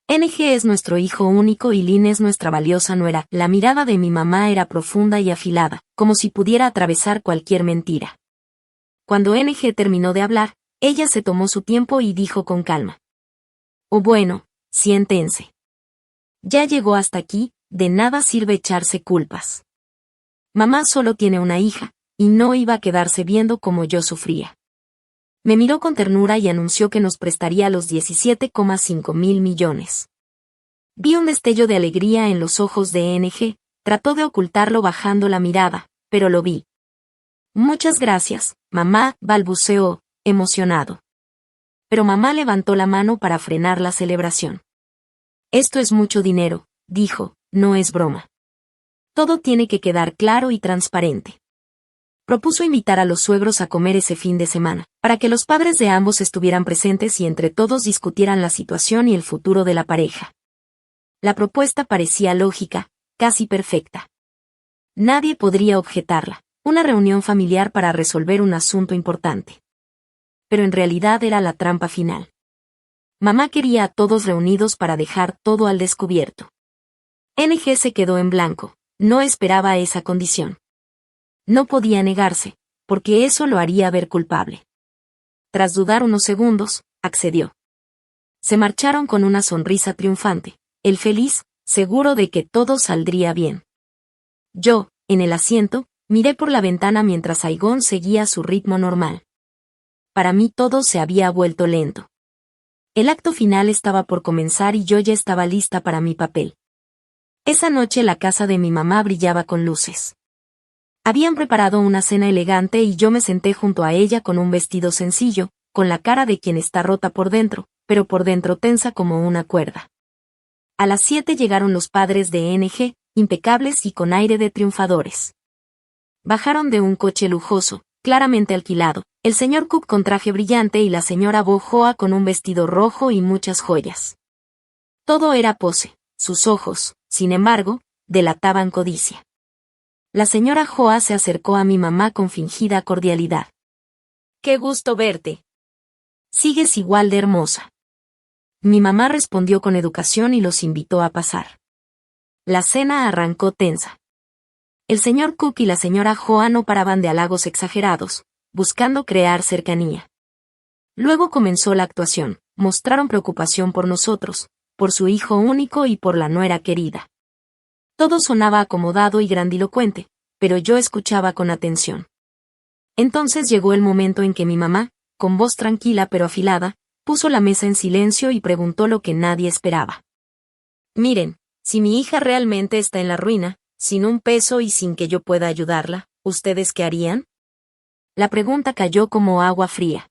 NG es nuestro hijo único y Lynn es nuestra valiosa nuera. La mirada de mi mamá era profunda y afilada, como si pudiera atravesar cualquier mentira. Cuando NG terminó de hablar, ella se tomó su tiempo y dijo con calma. Oh bueno, siéntense. Ya llegó hasta aquí, de nada sirve echarse culpas. Mamá solo tiene una hija, y no iba a quedarse viendo cómo yo sufría. Me miró con ternura y anunció que nos prestaría los 17,5 mil millones. Vi un destello de alegría en los ojos de NG, trató de ocultarlo bajando la mirada, pero lo vi. Muchas gracias, mamá, balbuceó, emocionado. Pero mamá levantó la mano para frenar la celebración. Esto es mucho dinero, dijo, no es broma. Todo tiene que quedar claro y transparente. Propuso invitar a los suegros a comer ese fin de semana, para que los padres de ambos estuvieran presentes y entre todos discutieran la situación y el futuro de la pareja. La propuesta parecía lógica, casi perfecta. Nadie podría objetarla, una reunión familiar para resolver un asunto importante. Pero en realidad era la trampa final. Mamá quería a todos reunidos para dejar todo al descubierto. NG se quedó en blanco, no esperaba esa condición. No podía negarse, porque eso lo haría ver culpable. Tras dudar unos segundos, accedió. Se marcharon con una sonrisa triunfante, él feliz, seguro de que todo saldría bien. Yo, en el asiento, miré por la ventana mientras Saigón seguía su ritmo normal. Para mí todo se había vuelto lento. El acto final estaba por comenzar y yo ya estaba lista para mi papel. Esa noche la casa de mi mamá brillaba con luces. Habían preparado una cena elegante y yo me senté junto a ella con un vestido sencillo, con la cara de quien está rota por dentro, pero por dentro tensa como una cuerda. A las 7 llegaron los padres de NG, impecables y con aire de triunfadores. Bajaron de un coche lujoso, claramente alquilado, el señor Cook con traje brillante y la señora Bo Hoa con un vestido rojo y muchas joyas. Todo era pose, sus ojos, sin embargo, delataban codicia. La señora Hoa se acercó a mi mamá con fingida cordialidad. ¡Qué gusto verte! Sigues igual de hermosa. Mi mamá respondió con educación y los invitó a pasar. La cena arrancó tensa. El señor Cook y la señora Hoa no paraban de halagos exagerados, buscando crear cercanía. Luego comenzó la actuación, mostraron preocupación por nosotros, por su hijo único y por la nuera querida. Todo sonaba acomodado y grandilocuente, pero yo escuchaba con atención. Entonces llegó el momento en que mi mamá, con voz tranquila pero afilada, puso la mesa en silencio y preguntó lo que nadie esperaba. Miren, Si mi hija realmente está en la ruina, sin un peso y sin que yo pueda ayudarla, ¿ustedes qué harían? La pregunta cayó como agua fría.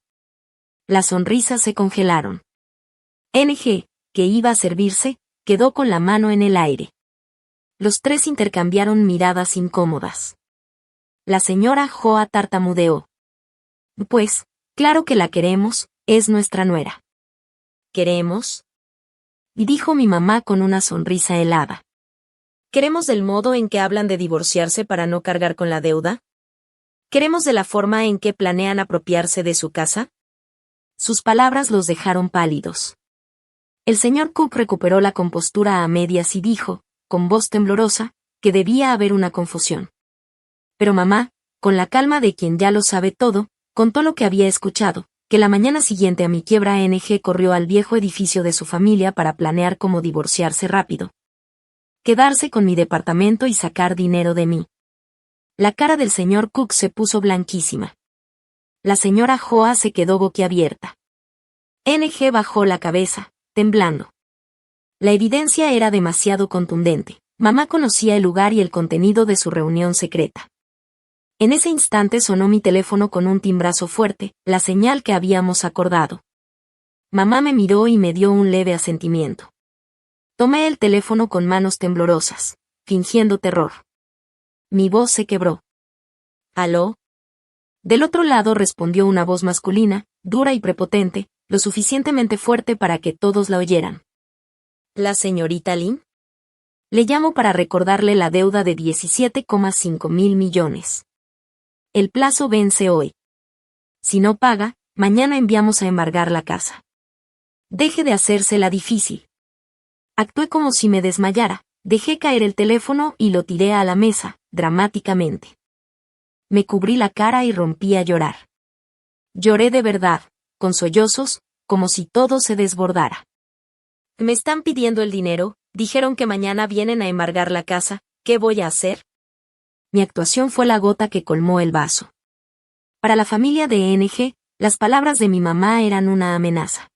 Las sonrisas se congelaron. NG, que iba a servirse, quedó con la mano en el aire. Los tres intercambiaron miradas incómodas. La señora Joa tartamudeó. Pues, claro que la queremos, es nuestra nuera. ¿Queremos? Y dijo mi mamá con una sonrisa helada. ¿Queremos del modo en que hablan de divorciarse para no cargar con la deuda? ¿Queremos de la forma en que planean apropiarse de su casa? Sus palabras los dejaron pálidos. El señor Cook recuperó la compostura a medias y dijo, con voz temblorosa, que debía haber una confusión. Pero mamá, con la calma de quien ya lo sabe todo, contó lo que había escuchado, que la mañana siguiente a mi quiebra NG corrió al viejo edificio de su familia para planear cómo divorciarse rápido. Quedarse con mi departamento y sacar dinero de mí. La cara del señor Cook se puso blanquísima. La señora Joa se quedó boquiabierta. NG bajó la cabeza, temblando. La evidencia era demasiado contundente. Mamá conocía el lugar y el contenido de su reunión secreta. En ese instante sonó mi teléfono con un timbrazo fuerte, la señal que habíamos acordado. Mamá me miró y me dio un leve asentimiento. Tomé el teléfono con manos temblorosas, fingiendo terror. Mi voz se quebró. ¿Aló? Del otro lado respondió una voz masculina, dura y prepotente, lo suficientemente fuerte para que todos la oyeran. ¿La señorita Lin? Le llamo para recordarle la deuda de 17,5 mil millones. El plazo vence hoy. Si no paga, mañana enviamos a embargar la casa. Deje de hacérsela difícil. Actué como si me desmayara, dejé caer el teléfono y lo tiré a la mesa, dramáticamente. Me cubrí la cara y rompí a llorar. Lloré de verdad, con sollozos, como si todo se desbordara. Me están pidiendo el dinero, dijeron que mañana vienen a embargar la casa, ¿qué voy a hacer? Mi actuación fue la gota que colmó el vaso. Para la familia de NG, las palabras de mi mamá eran una amenaza.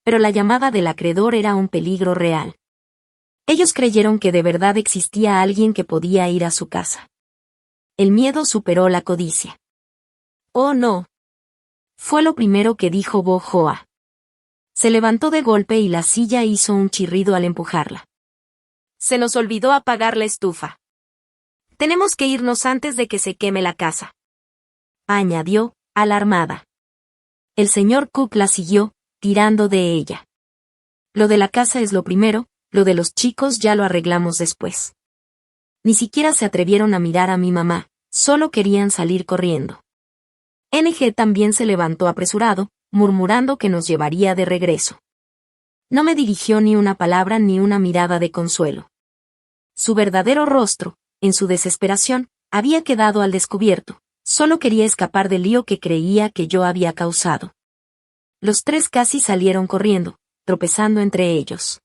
Pero la llamada del acreedor era un peligro real. Ellos creyeron que de verdad existía alguien que podía ir a su casa. El miedo superó la codicia. «Oh no», fue lo primero que dijo Bo Joa. Se levantó de golpe y la silla hizo un chirrido al empujarla. «Se nos olvidó apagar la estufa. Tenemos que irnos antes de que se queme la casa», añadió, alarmada. El señor Cook la siguió, tirando de ella. «Lo de la casa es lo primero, lo de los chicos ya lo arreglamos después». Ni siquiera se atrevieron a mirar a mi mamá, solo querían salir corriendo. NG también se levantó apresurado, murmurando que nos llevaría de regreso. No me dirigió ni una palabra ni una mirada de consuelo. Su verdadero rostro, en su desesperación, había quedado al descubierto, solo quería escapar del lío que creía que yo había causado. Los tres casi salieron corriendo, tropezando entre ellos.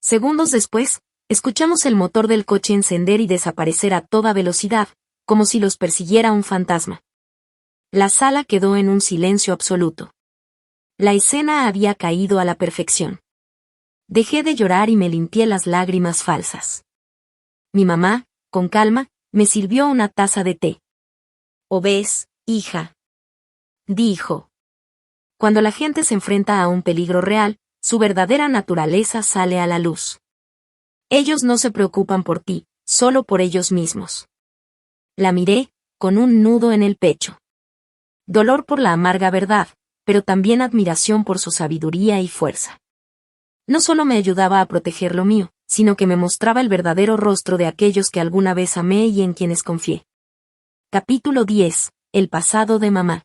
Segundos después, escuchamos el motor del coche encender y desaparecer a toda velocidad, como si los persiguiera un fantasma. La sala quedó en un silencio absoluto. La escena había caído a la perfección. Dejé de llorar y me limpié las lágrimas falsas. Mi mamá, con calma, me sirvió una taza de té. «¿O ves, hija?», dijo. Cuando la gente se enfrenta a un peligro real, su verdadera naturaleza sale a la luz. Ellos no se preocupan por ti, solo por ellos mismos. La miré, con un nudo en el pecho. Dolor por la amarga verdad, pero también admiración por su sabiduría y fuerza. No solo me ayudaba a proteger lo mío, sino que me mostraba el verdadero rostro de aquellos que alguna vez amé y en quienes confié. Capítulo 10. El pasado de mamá.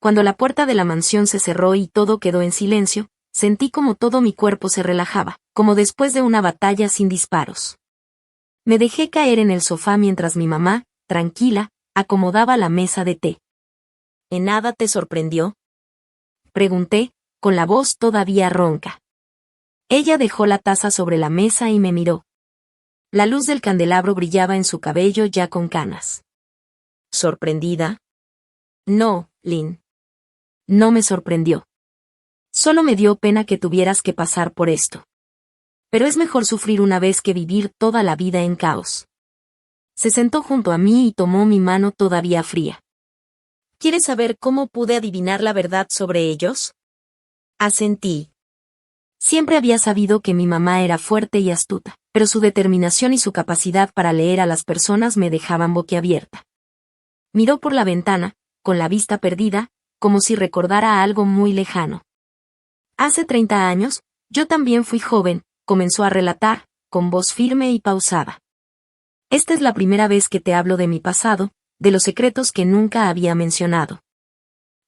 Cuando la puerta de la mansión se cerró y todo quedó en silencio, sentí como todo mi cuerpo se relajaba, como después de una batalla sin disparos. Me dejé caer en el sofá mientras mi mamá, tranquila, acomodaba la mesa de té. ¿En nada te sorprendió?, pregunté, con la voz todavía ronca. Ella dejó la taza sobre la mesa y me miró. La luz del candelabro brillaba en su cabello ya con canas. ¿Sorprendida? No, Lynn. No me sorprendió. Solo me dio pena que tuvieras que pasar por esto. Pero es mejor sufrir una vez que vivir toda la vida en caos. Se sentó junto a mí y tomó mi mano todavía fría. ¿Quieres saber cómo pude adivinar la verdad sobre ellos? Asentí. Siempre había sabido que mi mamá era fuerte y astuta, pero su determinación y su capacidad para leer a las personas me dejaban boquiabierta. Miró por la ventana, con la vista perdida, como si recordara algo muy lejano. Hace 30 años, yo también fui joven, comenzó a relatar, con voz firme y pausada. Esta es la primera vez que te hablo de mi pasado, de los secretos que nunca había mencionado.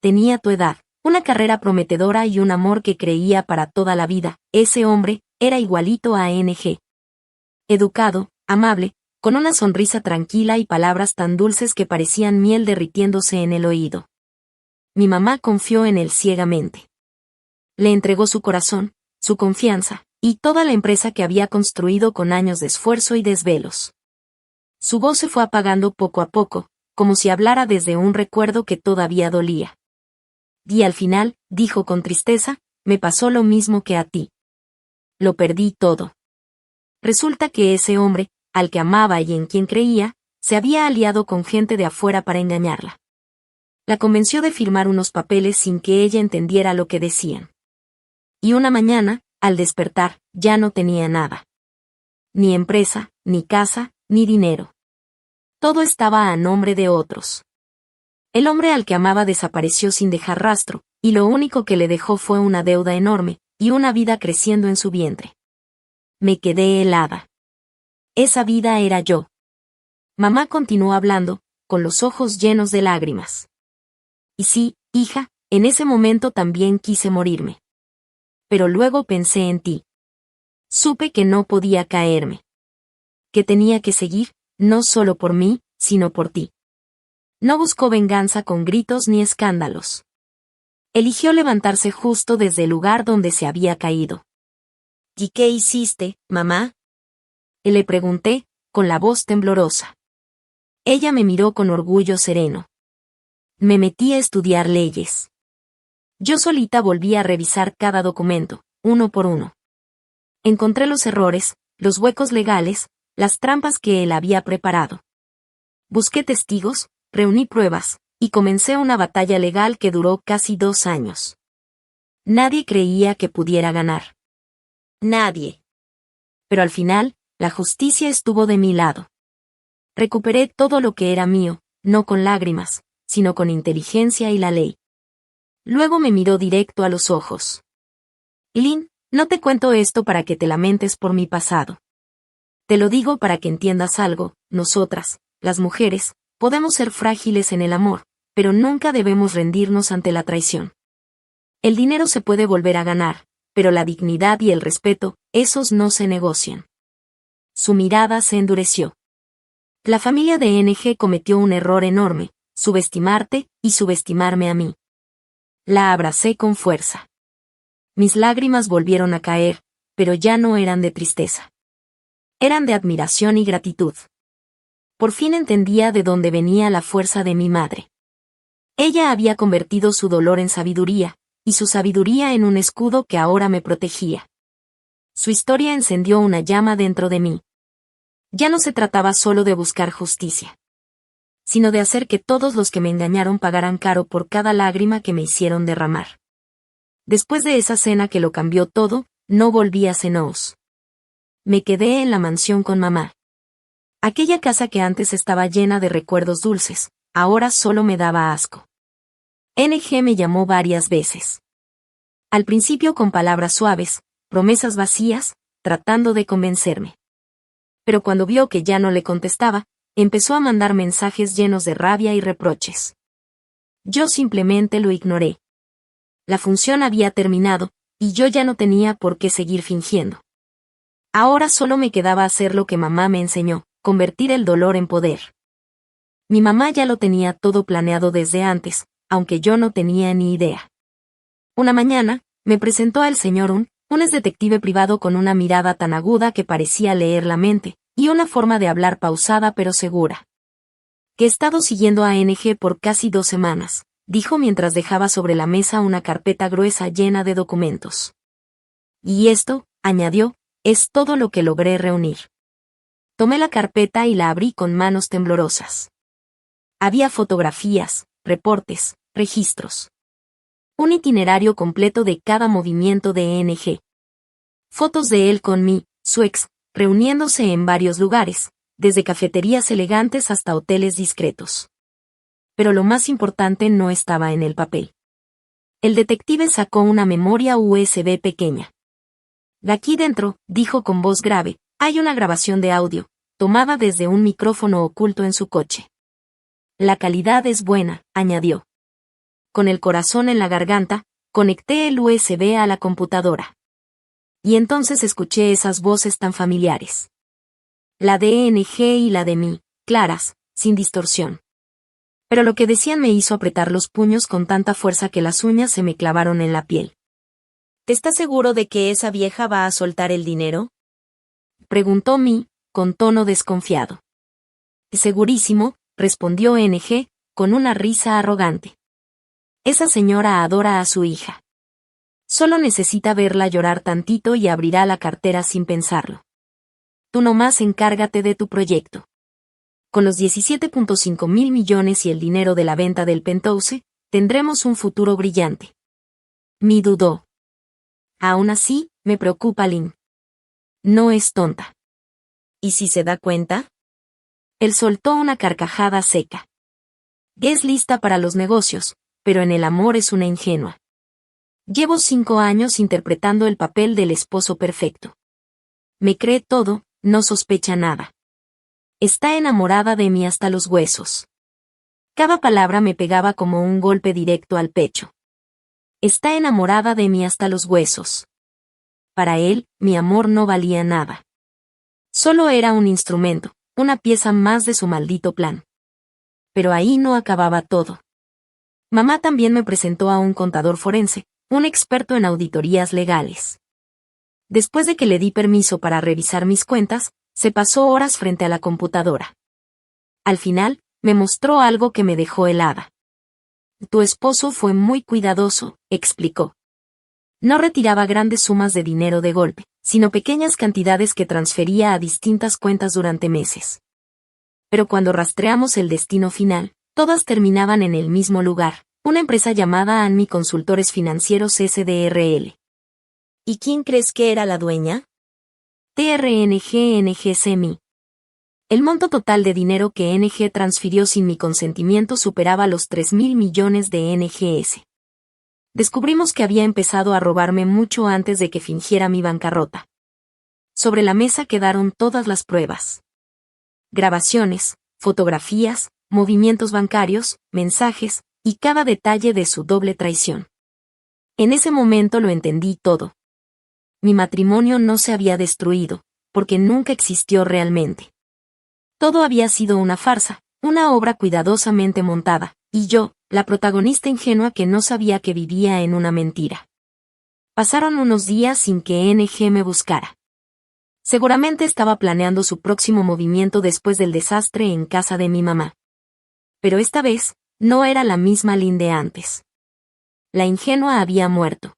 Tenía tu edad, una carrera prometedora y un amor que creía para toda la vida. Ese hombre era igualito a NG. Educado, amable, con una sonrisa tranquila y palabras tan dulces que parecían miel derritiéndose en el oído. Mi mamá confió en él ciegamente. Le entregó su corazón, su confianza, y toda la empresa que había construido con años de esfuerzo y desvelos. Su voz se fue apagando poco a poco, como si hablara desde un recuerdo que todavía dolía. Y al final, dijo con tristeza, me pasó lo mismo que a ti. Lo perdí todo. Resulta que ese hombre, al que amaba y en quien creía, se había aliado con gente de afuera para engañarla. La convenció de firmar unos papeles sin que ella entendiera lo que decían. Y una mañana, al despertar, ya no tenía nada. Ni empresa, ni casa, ni dinero. Todo estaba a nombre de otros. El hombre al que amaba desapareció sin dejar rastro, y lo único que le dejó fue una deuda enorme, y una vida creciendo en su vientre. Me quedé helada. Esa vida era yo. Mamá continuó hablando, con los ojos llenos de lágrimas. Y sí, hija, en ese momento también quise morirme. Pero luego pensé en ti. Supe que no podía caerme. Que tenía que seguir, no solo por mí, sino por ti. No buscó venganza con gritos ni escándalos. Eligió levantarse justo desde el lugar donde se había caído. ¿Y qué hiciste, mamá? Le pregunté, con la voz temblorosa. Ella me miró con orgullo sereno. Me metí a estudiar leyes. Yo solita volví a revisar cada documento, uno por uno. Encontré los errores, los huecos legales, las trampas que él había preparado. Busqué testigos, reuní pruebas, y comencé una batalla legal que duró casi 2 años. Nadie creía que pudiera ganar. Nadie. Pero al final, la justicia estuvo de mi lado. Recuperé todo lo que era mío, no con lágrimas, sino con inteligencia y la ley. Luego me miró directo a los ojos. Lynn, no te cuento esto para que te lamentes por mi pasado. Te lo digo para que entiendas algo, nosotras, las mujeres, podemos ser frágiles en el amor, pero nunca debemos rendirnos ante la traición. El dinero se puede volver a ganar, pero la dignidad y el respeto, esos no se negocian. Su mirada se endureció. La familia de NG cometió un error enorme, subestimarte y subestimarme a mí. La abracé con fuerza. Mis lágrimas volvieron a caer, pero ya no eran de tristeza. Eran de admiración y gratitud. Por fin entendía de dónde venía la fuerza de mi madre. Ella había convertido su dolor en sabiduría, y su sabiduría en un escudo que ahora me protegía. Su historia encendió una llama dentro de mí. Ya no se trataba solo de buscar justicia, sino de hacer que todos los que me engañaron pagaran caro por cada lágrima que me hicieron derramar. Después de esa cena que lo cambió todo, no volví a Senows. Me quedé en la mansión con mamá. Aquella casa que antes estaba llena de recuerdos dulces, ahora solo me daba asco. NG me llamó varias veces. Al principio con palabras suaves, promesas vacías, tratando de convencerme. Pero cuando vio que ya no le contestaba, empezó a mandar mensajes llenos de rabia y reproches. Yo simplemente lo ignoré. La función había terminado, y yo ya no tenía por qué seguir fingiendo. Ahora solo me quedaba hacer lo que mamá me enseñó, convertir el dolor en poder. Mi mamá ya lo tenía todo planeado desde antes, aunque yo no tenía ni idea. Una mañana, me presentó al señor un ex detective privado con una mirada tan aguda que parecía leer la mente, y una forma de hablar pausada pero segura. Que he estado siguiendo a NG por casi 2 semanas, dijo mientras dejaba sobre la mesa una carpeta gruesa llena de documentos. Y esto, añadió, Es todo lo que logré reunir. Tomé la carpeta y la abrí con manos temblorosas. Había fotografías, reportes, registros. Un itinerario completo de cada movimiento de ENG. Fotos de él con su ex, reuniéndose en varios lugares, desde cafeterías elegantes hasta hoteles discretos. Pero lo más importante no estaba en el papel. El detective sacó una memoria USB pequeña. Aquí dentro, dijo con voz grave, hay una grabación de audio, tomada desde un micrófono oculto en su coche. La calidad es buena, añadió. Con el corazón en la garganta, conecté el USB a la computadora. Y entonces escuché esas voces tan familiares. La de ENG y la de mí, claras, sin distorsión. Pero lo que decían me hizo apretar los puños con tanta fuerza que las uñas se me clavaron en la piel. ¿Te estás seguro de que esa vieja va a soltar el dinero? Preguntó con tono desconfiado. Segurísimo, respondió ENG, con una risa arrogante. Esa señora adora a su hija. Solo necesita verla llorar tantito y abrirá la cartera sin pensarlo. Tú nomás encárgate de tu proyecto. Con los 17.5 mil millones y el dinero de la venta del Penthouse, tendremos un futuro brillante. Dudó. Aún así, me preocupa Lynn. No es tonta. ¿Y si se da cuenta? Él soltó una carcajada seca. Es lista para los negocios, pero en el amor es una ingenua. Llevo 5 años interpretando el papel del esposo perfecto. Me cree todo, no sospecha nada. Está enamorada de mí hasta los huesos. Cada palabra me pegaba como un golpe directo al pecho. Está enamorada de mí hasta los huesos. Para él, mi amor no valía nada. Solo era un instrumento, una pieza más de su maldito plan. Pero ahí no acababa todo. Mamá también me presentó a un contador forense, un experto en auditorías legales. Después de que le di permiso para revisar mis cuentas, se pasó horas frente a la computadora. Al final, me mostró algo que me dejó helada. Tu esposo fue muy cuidadoso, explicó. No retiraba grandes sumas de dinero de golpe, sino pequeñas cantidades que transfería a distintas cuentas durante meses. Pero cuando rastreamos el destino final, todas terminaban en el mismo lugar, una empresa llamada Anmi Consultores Financieros SDRL. ¿Y quién crees que era la dueña? TRNG-NGCMI. El monto total de dinero que NG transfirió sin mi consentimiento superaba los 3.000 millones de NGS. Descubrimos que había empezado a robarme mucho antes de que fingiera mi bancarrota. Sobre la mesa quedaron todas las pruebas. Grabaciones, fotografías, movimientos bancarios, mensajes, y cada detalle de su doble traición. En ese momento lo entendí todo. Mi matrimonio no se había destruido, porque nunca existió realmente. Todo había sido una farsa, una obra cuidadosamente montada, y yo, la protagonista ingenua que no sabía que vivía en una mentira. Pasaron unos días sin que NG me buscara. Seguramente estaba planeando su próximo movimiento después del desastre en casa de mi mamá. Pero esta vez, no era la misma Lynn de antes. La ingenua había muerto.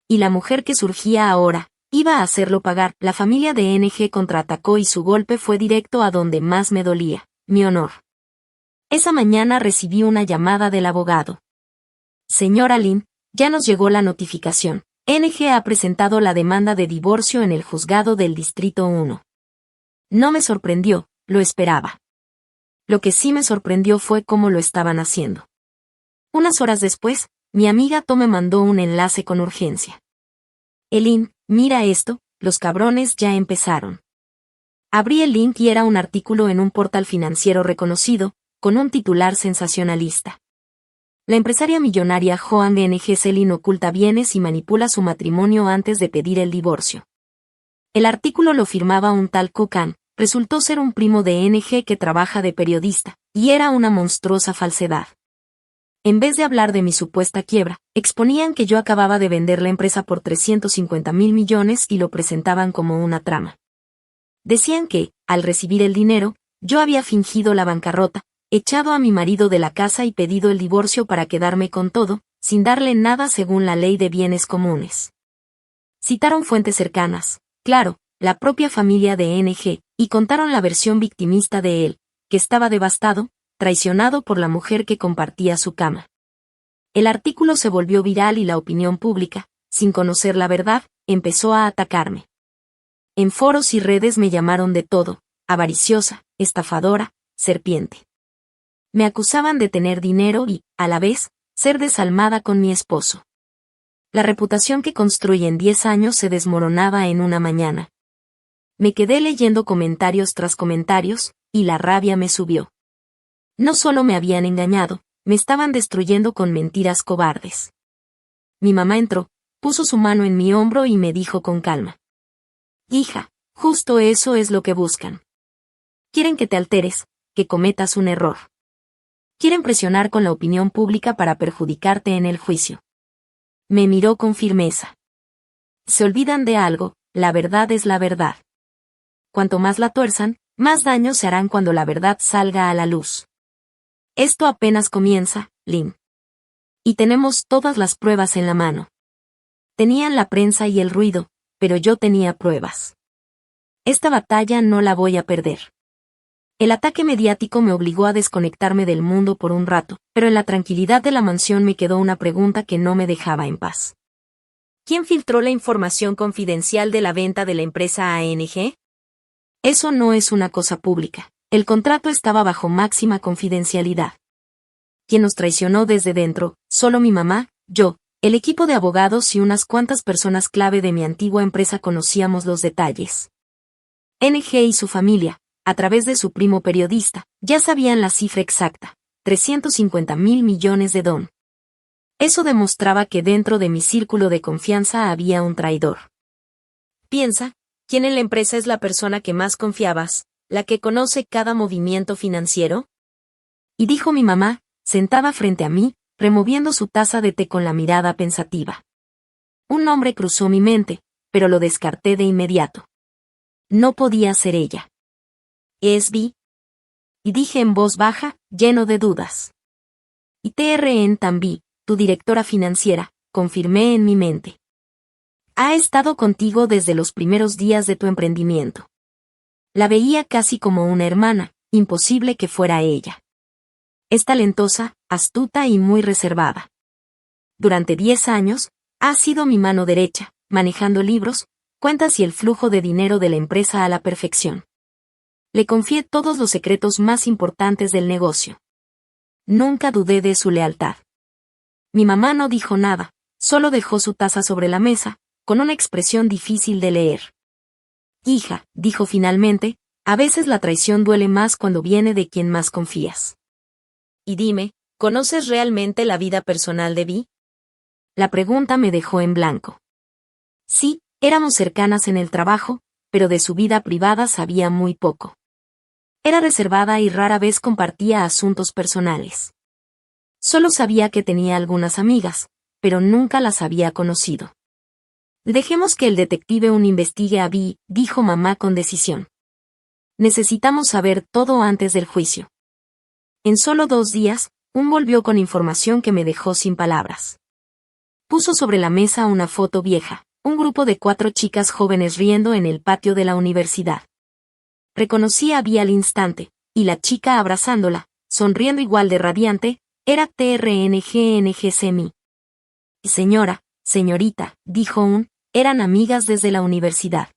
Y la mujer que surgía ahora, iba a hacerlo pagar. La familia de NG contraatacó y su golpe fue directo a donde más me dolía, mi honor. Esa mañana recibí una llamada del abogado. Señora Lynn, ya nos llegó la notificación. NG ha presentado la demanda de divorcio en el juzgado del Distrito 1. No me sorprendió, lo esperaba. Lo que sí me sorprendió fue cómo lo estaban haciendo. Unas horas después, mi amiga To me mandó un enlace con urgencia. Lynn, mira esto, los cabrones ya empezaron. Abrí el link y era un artículo en un portal financiero reconocido, con un titular sensacionalista. La empresaria millonaria Joan NG Selin oculta bienes y manipula su matrimonio antes de pedir el divorcio. El artículo lo firmaba un tal Kokan, resultó ser un primo de NG que trabaja de periodista, y era una monstruosa falsedad. En vez de hablar de mi supuesta quiebra, exponían que yo acababa de vender la empresa por 350.000 millones y lo presentaban como una trama. Decían que, al recibir el dinero, yo había fingido la bancarrota, echado a mi marido de la casa y pedido el divorcio para quedarme con todo, sin darle nada según la ley de bienes comunes. Citaron fuentes cercanas, claro, la propia familia de NG, y contaron la versión victimista de él, que estaba devastado, traicionado por la mujer que compartía su cama. El artículo se volvió viral y la opinión pública, sin conocer la verdad, empezó a atacarme. En foros y redes me llamaron de todo: avariciosa, estafadora, serpiente. Me acusaban de tener dinero y, a la vez, ser desalmada con mi esposo. La reputación que construí en 10 años se desmoronaba en una mañana. Me quedé leyendo comentarios tras comentarios, y la rabia me subió. No solo me habían engañado, me estaban destruyendo con mentiras cobardes. Mi mamá entró, puso su mano en mi hombro y me dijo con calma: hija, justo eso es lo que buscan. Quieren que te alteres, que cometas un error. Quieren presionar con la opinión pública para perjudicarte en el juicio. Me miró con firmeza. Se olvidan de algo: la verdad es la verdad. Cuanto más la tuerzan, más daño se harán cuando la verdad salga a la luz. Esto apenas comienza, Lynn. Y tenemos todas las pruebas en la mano. Tenían la prensa y el ruido, pero yo tenía pruebas. Esta batalla no la voy a perder. El ataque mediático me obligó a desconectarme del mundo por un rato, pero en la tranquilidad de la mansión me quedó una pregunta que no me dejaba en paz. ¿Quién filtró la información confidencial de la venta de la empresa a ANG? Eso no es una cosa pública. El contrato estaba bajo máxima confidencialidad. ¿Quién nos traicionó desde dentro? Solo mi mamá, yo, el equipo de abogados y unas cuantas personas clave de mi antigua empresa conocíamos los detalles. NG y su familia, a través de su primo periodista, ya sabían la cifra exacta: 350.000 millones de $. Eso demostraba que dentro de mi círculo de confianza había un traidor. Piensa, ¿quién en la empresa es la persona que más confiabas, la que conoce cada movimiento financiero? Y dijo mi mamá, sentada frente a mí, removiendo su taza de té con la mirada pensativa. Un nombre cruzó mi mente, pero lo descarté de inmediato. No podía ser ella. ¿Es Vi? Y dije en voz baja, lleno de dudas. Y TRN Tambi, tu directora financiera, confirmé en mi mente. Ha estado contigo desde los primeros días de tu emprendimiento. La veía casi como una hermana, imposible que fuera ella. Es talentosa, astuta y muy reservada. Durante 10 años, ha sido mi mano derecha, manejando libros, cuentas y el flujo de dinero de la empresa a la perfección. Le confié todos los secretos más importantes del negocio. Nunca dudé de su lealtad. Mi mamá no dijo nada, solo dejó su taza sobre la mesa, con una expresión difícil de leer. Hija, dijo finalmente, a veces la traición duele más cuando viene de quien más confías. Y dime, ¿conoces realmente la vida personal de Vi? La pregunta me dejó en blanco. Sí, éramos cercanas en el trabajo, pero de su vida privada sabía muy poco. Era reservada y rara vez compartía asuntos personales. Solo sabía que tenía algunas amigas, pero nunca las había conocido. Dejemos que el detective investigue a Vi, dijo mamá con decisión. Necesitamos saber todo antes del juicio. En solo 2 días, volvió con información que me dejó sin palabras. Puso sobre la mesa una foto vieja, un grupo de 4 chicas jóvenes riendo en el patio de la universidad. Reconocí a Vi al instante, y la chica abrazándola, sonriendo igual de radiante, era TRNGNGCMI. Señorita, dijo eran amigas desde la universidad.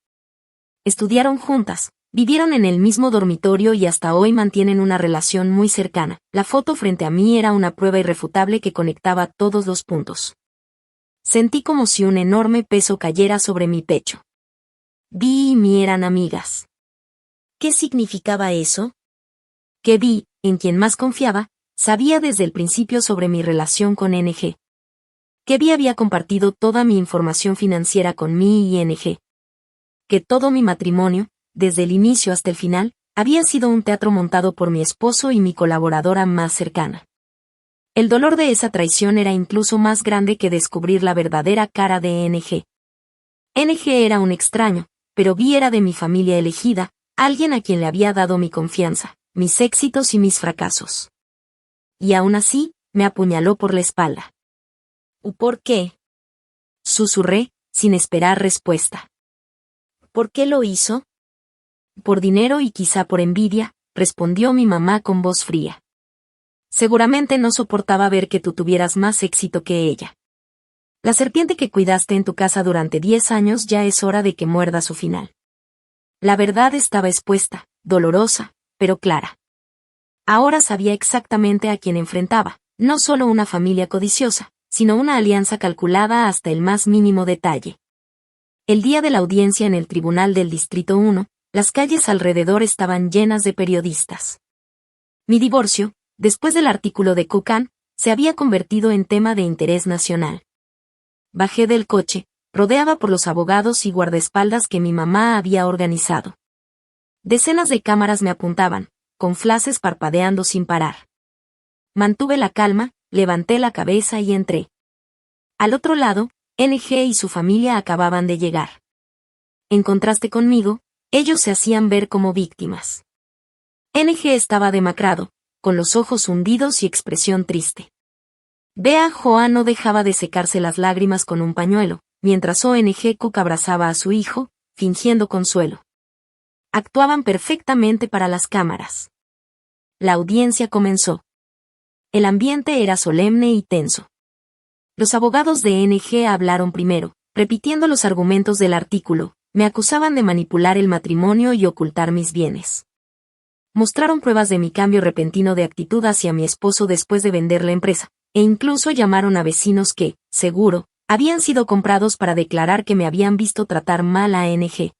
Estudiaron juntas, vivieron en el mismo dormitorio y hasta hoy mantienen una relación muy cercana. La foto frente a mí era una prueba irrefutable que conectaba todos los puntos. Sentí como si un enorme peso cayera sobre mi pecho. Vi y Mi eran amigas. ¿Qué significaba eso? Que Vi, en quien más confiaba, sabía desde el principio sobre mi relación con NG. Que Vi había compartido toda mi información financiera con Mi y NG. Que todo mi matrimonio, desde el inicio hasta el final, había sido un teatro montado por mi esposo y mi colaboradora más cercana. El dolor de esa traición era incluso más grande que descubrir la verdadera cara de NG. NG era un extraño, pero Vi era de mi familia elegida, alguien a quien le había dado mi confianza, mis éxitos y mis fracasos. Y aún así, me apuñaló por la espalda. ¿Por qué? Susurré, sin esperar respuesta. ¿Por qué lo hizo? Por dinero y quizá por envidia, respondió mi mamá con voz fría. Seguramente no soportaba ver que tú tuvieras más éxito que ella. La serpiente que cuidaste en tu casa durante 10 años ya es hora de que muerda su final. La verdad estaba expuesta, dolorosa, pero clara. Ahora sabía exactamente a quién enfrentaba, no solo una familia codiciosa, sino una alianza calculada hasta el más mínimo detalle. El día de la audiencia en el Tribunal del Distrito 1, las calles alrededor estaban llenas de periodistas. Mi divorcio, después del artículo de Kukan, se había convertido en tema de interés nacional. Bajé del coche, rodeada por los abogados y guardaespaldas que mi mamá había organizado. Decenas de cámaras me apuntaban, con flashes parpadeando sin parar. Mantuve la calma, levanté la cabeza y entré. Al otro lado, NG y su familia acababan de llegar. En contraste conmigo, ellos se hacían ver como víctimas. NG estaba demacrado, con los ojos hundidos y expresión triste. Bea Joa no dejaba de secarse las lágrimas con un pañuelo, mientras ONG Cook abrazaba a su hijo, fingiendo consuelo. Actuaban perfectamente para las cámaras. La audiencia comenzó. El ambiente era solemne y tenso. Los abogados de NG hablaron primero, repitiendo los argumentos del artículo. Me acusaban de manipular el matrimonio y ocultar mis bienes. Mostraron pruebas de mi cambio repentino de actitud hacia mi esposo después de vender la empresa, e incluso llamaron a vecinos que, seguro, habían sido comprados para declarar que me habían visto tratar mal a NG.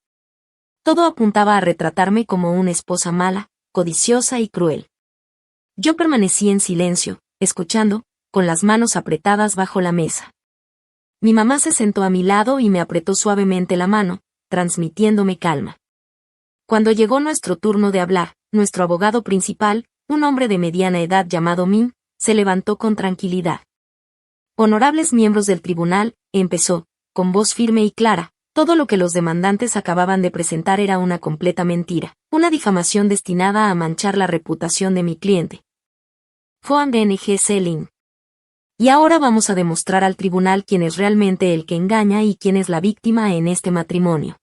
Todo apuntaba a retratarme como una esposa mala, codiciosa y cruel. Yo permanecí en silencio, escuchando, con las manos apretadas bajo la mesa. Mi mamá se sentó a mi lado y me apretó suavemente la mano, transmitiéndome calma. Cuando llegó nuestro turno de hablar, nuestro abogado principal, un hombre de mediana edad llamado Min, se levantó con tranquilidad. Honorables miembros del tribunal, empezó, con voz firme y clara, todo lo que los demandantes acababan de presentar era una completa mentira, una difamación destinada a manchar la reputación de mi cliente. Joan BNG Selin. Y ahora vamos a demostrar al tribunal quién es realmente el que engaña y quién es la víctima en este matrimonio.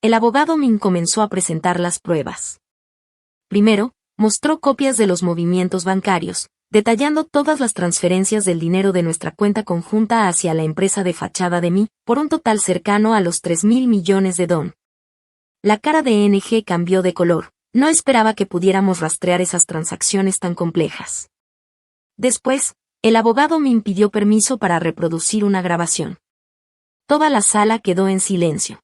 El abogado Min comenzó a presentar las pruebas. Primero, mostró copias de los movimientos bancarios, detallando todas las transferencias del dinero de nuestra cuenta conjunta hacia la empresa de fachada de mí, por un total cercano a los 3.000 millones de dólares. La cara de NG cambió de color, no esperaba que pudiéramos rastrear esas transacciones tan complejas. Después, el abogado Min pidió permiso para reproducir una grabación. Toda la sala quedó en silencio.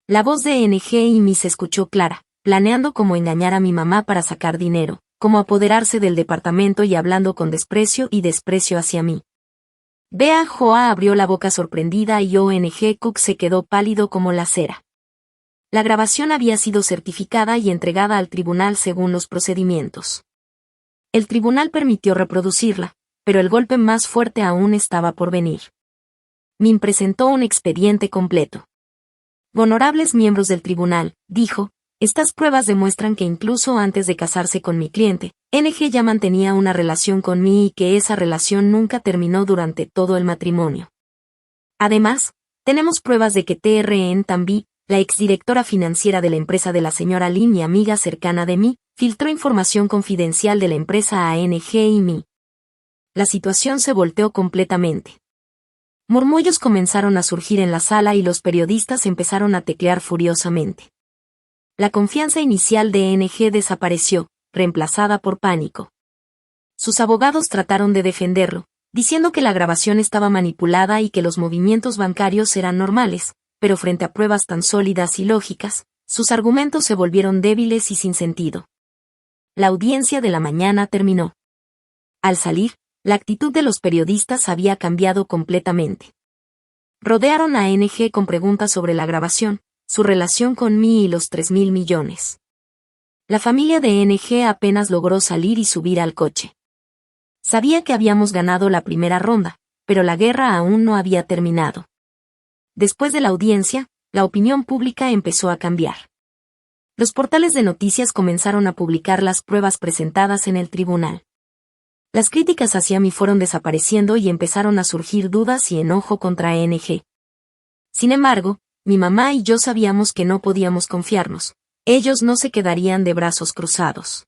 La voz de NG y mi se escuchó clara, planeando cómo engañar a mi mamá para sacar dinero, cómo apoderarse del departamento y hablando con desprecio hacia mí. Bea Joa abrió la boca sorprendida y ONG Cook se quedó pálido como la cera. La grabación había sido certificada y entregada al tribunal según los procedimientos. El tribunal permitió reproducirla, pero el golpe más fuerte aún estaba por venir. Min presentó un expediente completo. Honorables miembros del tribunal, dijo, estas pruebas demuestran que incluso antes de casarse con mi cliente, NG ya mantenía una relación con mí y que esa relación nunca terminó durante todo el matrimonio. Además, tenemos pruebas de que TRN Tambi, la exdirectora financiera de la empresa de la señora Lin y amiga cercana de mí, filtró información confidencial de la empresa a NG y mí. La situación se volteó completamente. Murmullos comenzaron a surgir en la sala y los periodistas empezaron a teclear furiosamente. La confianza inicial de NG desapareció, reemplazada por pánico. Sus abogados trataron de defenderlo, diciendo que la grabación estaba manipulada y que los movimientos bancarios eran normales, pero frente a pruebas tan sólidas y lógicas, sus argumentos se volvieron débiles y sin sentido. La audiencia de la mañana terminó. Al salir, la actitud de los periodistas había cambiado completamente. Rodearon a NG con preguntas sobre la grabación, su relación con mí y los 3.000 millones. La familia de NG apenas logró salir y subir al coche. Sabía que habíamos ganado la primera ronda, pero la guerra aún no había terminado. Después de la audiencia, la opinión pública empezó a cambiar. Los portales de noticias comenzaron a publicar las pruebas presentadas en el tribunal. Las críticas hacia mí fueron desapareciendo y empezaron a surgir dudas y enojo contra NG. Sin embargo, mi mamá y yo sabíamos que no podíamos confiarnos. Ellos no se quedarían de brazos cruzados.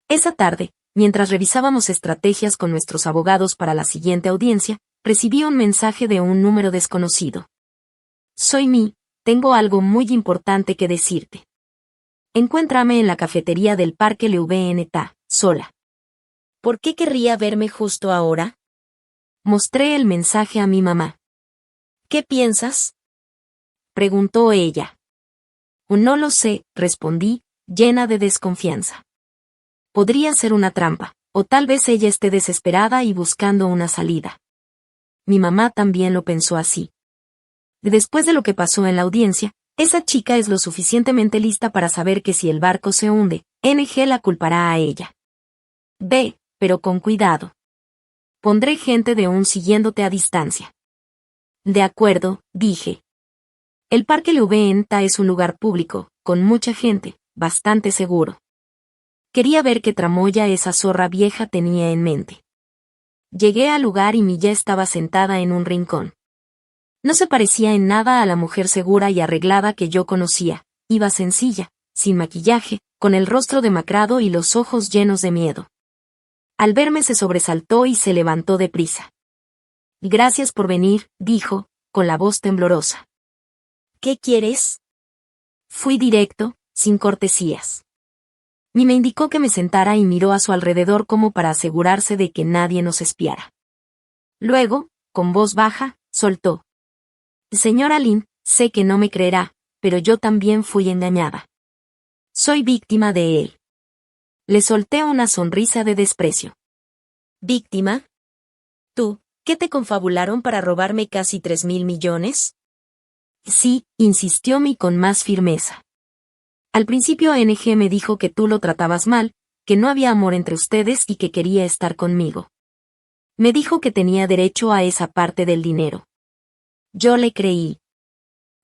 Esa tarde, mientras revisábamos estrategias con nuestros abogados para la siguiente audiencia, recibí un mensaje de un número desconocido. Soy Mi, tengo algo muy importante que decirte. Encuéntrame en la cafetería del Parque LVNTA, sola. ¿Por qué querría verme justo ahora? Mostré el mensaje a mi mamá. ¿Qué piensas? Preguntó ella. No lo sé, respondí, llena de desconfianza. Podría ser una trampa, o tal vez ella esté desesperada y buscando una salida. Mi mamá también lo pensó así. Después de lo que pasó en la audiencia, esa chica es lo suficientemente lista para saber que si el barco se hunde, NG la culpará a ella. Ve, pero con cuidado. Pondré gente de un siguiéndote a distancia. De acuerdo, dije. El Parque LVNTA es un lugar público, con mucha gente, bastante seguro. Quería ver qué tramoya esa zorra vieja tenía en mente. Llegué al lugar y Milla estaba sentada en un rincón. No se parecía en nada a la mujer segura y arreglada que yo conocía, iba sencilla, sin maquillaje, con el rostro demacrado y los ojos llenos de miedo. Al verme se sobresaltó y se levantó deprisa. Gracias por venir, dijo, con la voz temblorosa. ¿Qué quieres? Fui directo, sin cortesías. Mi me indicó que me sentara y miró a su alrededor como para asegurarse de que nadie nos espiara. Luego, con voz baja, soltó. Señora Lin, sé que no me creerá, pero yo también fui engañada. Soy víctima de él. Le solté una sonrisa de desprecio. ¿Víctima? ¿Tú, qué te confabularon para robarme casi 3.000 millones? Sí, insistió Mi con más firmeza. Al principio NG me dijo que tú lo tratabas mal, que no había amor entre ustedes y que quería estar conmigo. Me dijo que tenía derecho a esa parte del dinero. Yo le creí.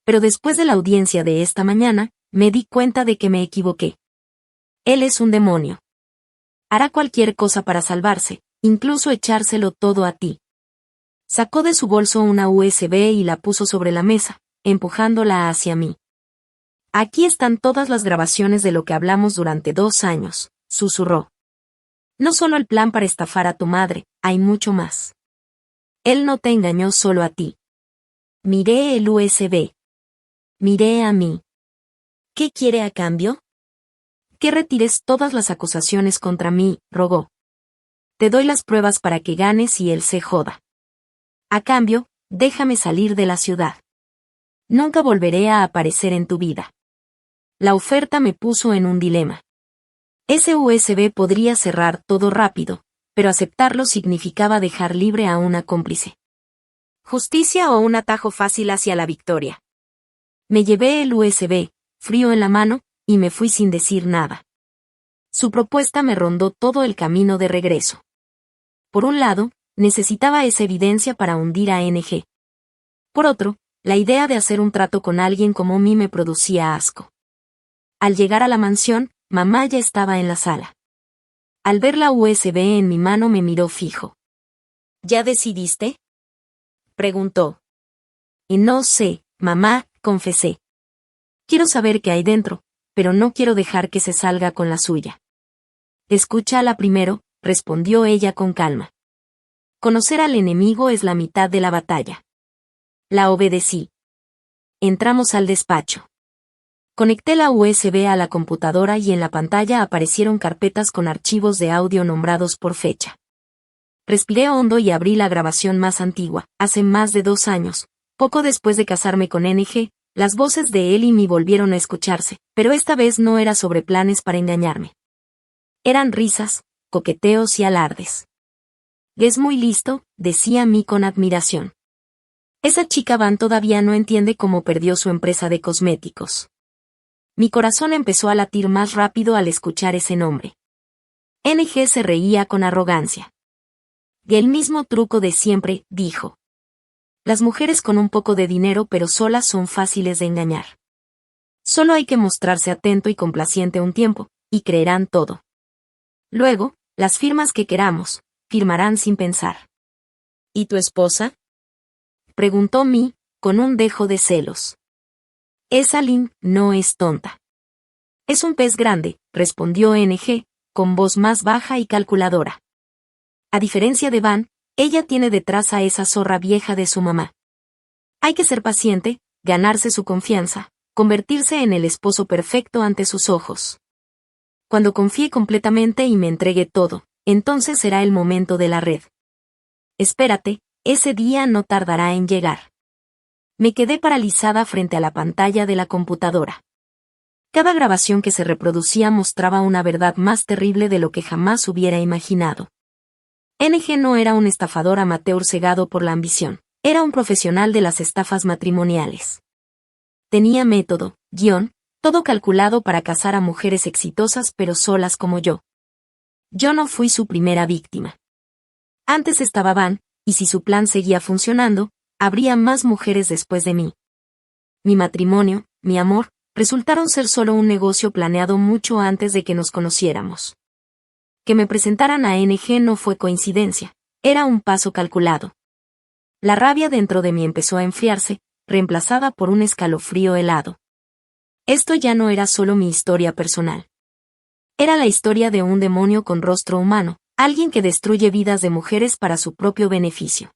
Pero después de la audiencia de esta mañana, me di cuenta de que me equivoqué. Él es un demonio. Hará cualquier cosa para salvarse, incluso echárselo todo a ti. Sacó de su bolso una USB y la puso sobre la mesa, empujándola hacia mí. Aquí están todas las grabaciones de lo que hablamos durante 2 años, susurró. No solo el plan para estafar a tu madre, hay mucho más. Él no te engañó solo a ti. Miré el USB. Miré a mí. ¿Qué quiere a cambio? Que retires todas las acusaciones contra mí, rogó. Te doy las pruebas para que ganes y él se joda. A cambio, déjame salir de la ciudad. Nunca volveré a aparecer en tu vida. La oferta me puso en un dilema. Ese USB podría cerrar todo rápido, pero aceptarlo significaba dejar libre a una cómplice. ¿Justicia o un atajo fácil hacia la victoria? Me llevé el USB, frío en la mano, y me fui sin decir nada. Su propuesta me rondó todo el camino de regreso. Por un lado, necesitaba esa evidencia para hundir a NG. Por otro, la idea de hacer un trato con alguien como mí me producía asco. Al llegar a la mansión, mamá ya estaba en la sala. Al ver la USB en mi mano me miró fijo. ¿Ya decidiste? Preguntó. Y no sé, mamá, confesé. Quiero saber qué hay dentro, pero no quiero dejar que se salga con la suya. Escúchala primero, respondió ella con calma. Conocer al enemigo es la mitad de la batalla. La obedecí. Entramos al despacho. Conecté la USB a la computadora y en la pantalla aparecieron carpetas con archivos de audio nombrados por fecha. Respiré hondo y abrí la grabación más antigua, hace más de 2 años, poco después de casarme con NG, las voces de él y Mi volvieron a escucharse, pero esta vez no era sobre planes para engañarme. Eran risas, coqueteos y alardes. Es muy listo, decía Mi con admiración. Esa chica Van todavía no entiende cómo perdió su empresa de cosméticos. Mi corazón empezó a latir más rápido al escuchar ese nombre. NG se reía con arrogancia. El mismo truco de siempre, dijo. Las mujeres con un poco de dinero pero solas son fáciles de engañar. Solo hay que mostrarse atento y complaciente un tiempo, y creerán todo. Luego, las firmas que queramos, firmarán sin pensar. ¿Y tu esposa? Preguntó Mi, con un dejo de celos. Esa Lynn no es tonta. Es un pez grande, respondió NG, con voz más baja y calculadora. A diferencia de Van, ella tiene detrás a esa zorra vieja de su mamá. Hay que ser paciente, ganarse su confianza, convertirse en el esposo perfecto ante sus ojos. Cuando confíe completamente y me entregue todo, entonces será el momento de la red. Espérate, ese día no tardará en llegar. Me quedé paralizada frente a la pantalla de la computadora. Cada grabación que se reproducía mostraba una verdad más terrible de lo que jamás hubiera imaginado. NG no era un estafador amateur cegado por la ambición, era un profesional de las estafas matrimoniales. Tenía método, guión, todo calculado para casar a mujeres exitosas pero solas como yo. Yo no fui su primera víctima. Antes estaba Van, y si su plan seguía funcionando, habría más mujeres después de mí. Mi matrimonio, mi amor, resultaron ser solo un negocio planeado mucho antes de que nos conociéramos. Que me presentaran a NG no fue coincidencia, era un paso calculado. La rabia dentro de mí empezó a enfriarse, reemplazada por un escalofrío helado. Esto ya no era solo mi historia personal. Era la historia de un demonio con rostro humano, alguien que destruye vidas de mujeres para su propio beneficio.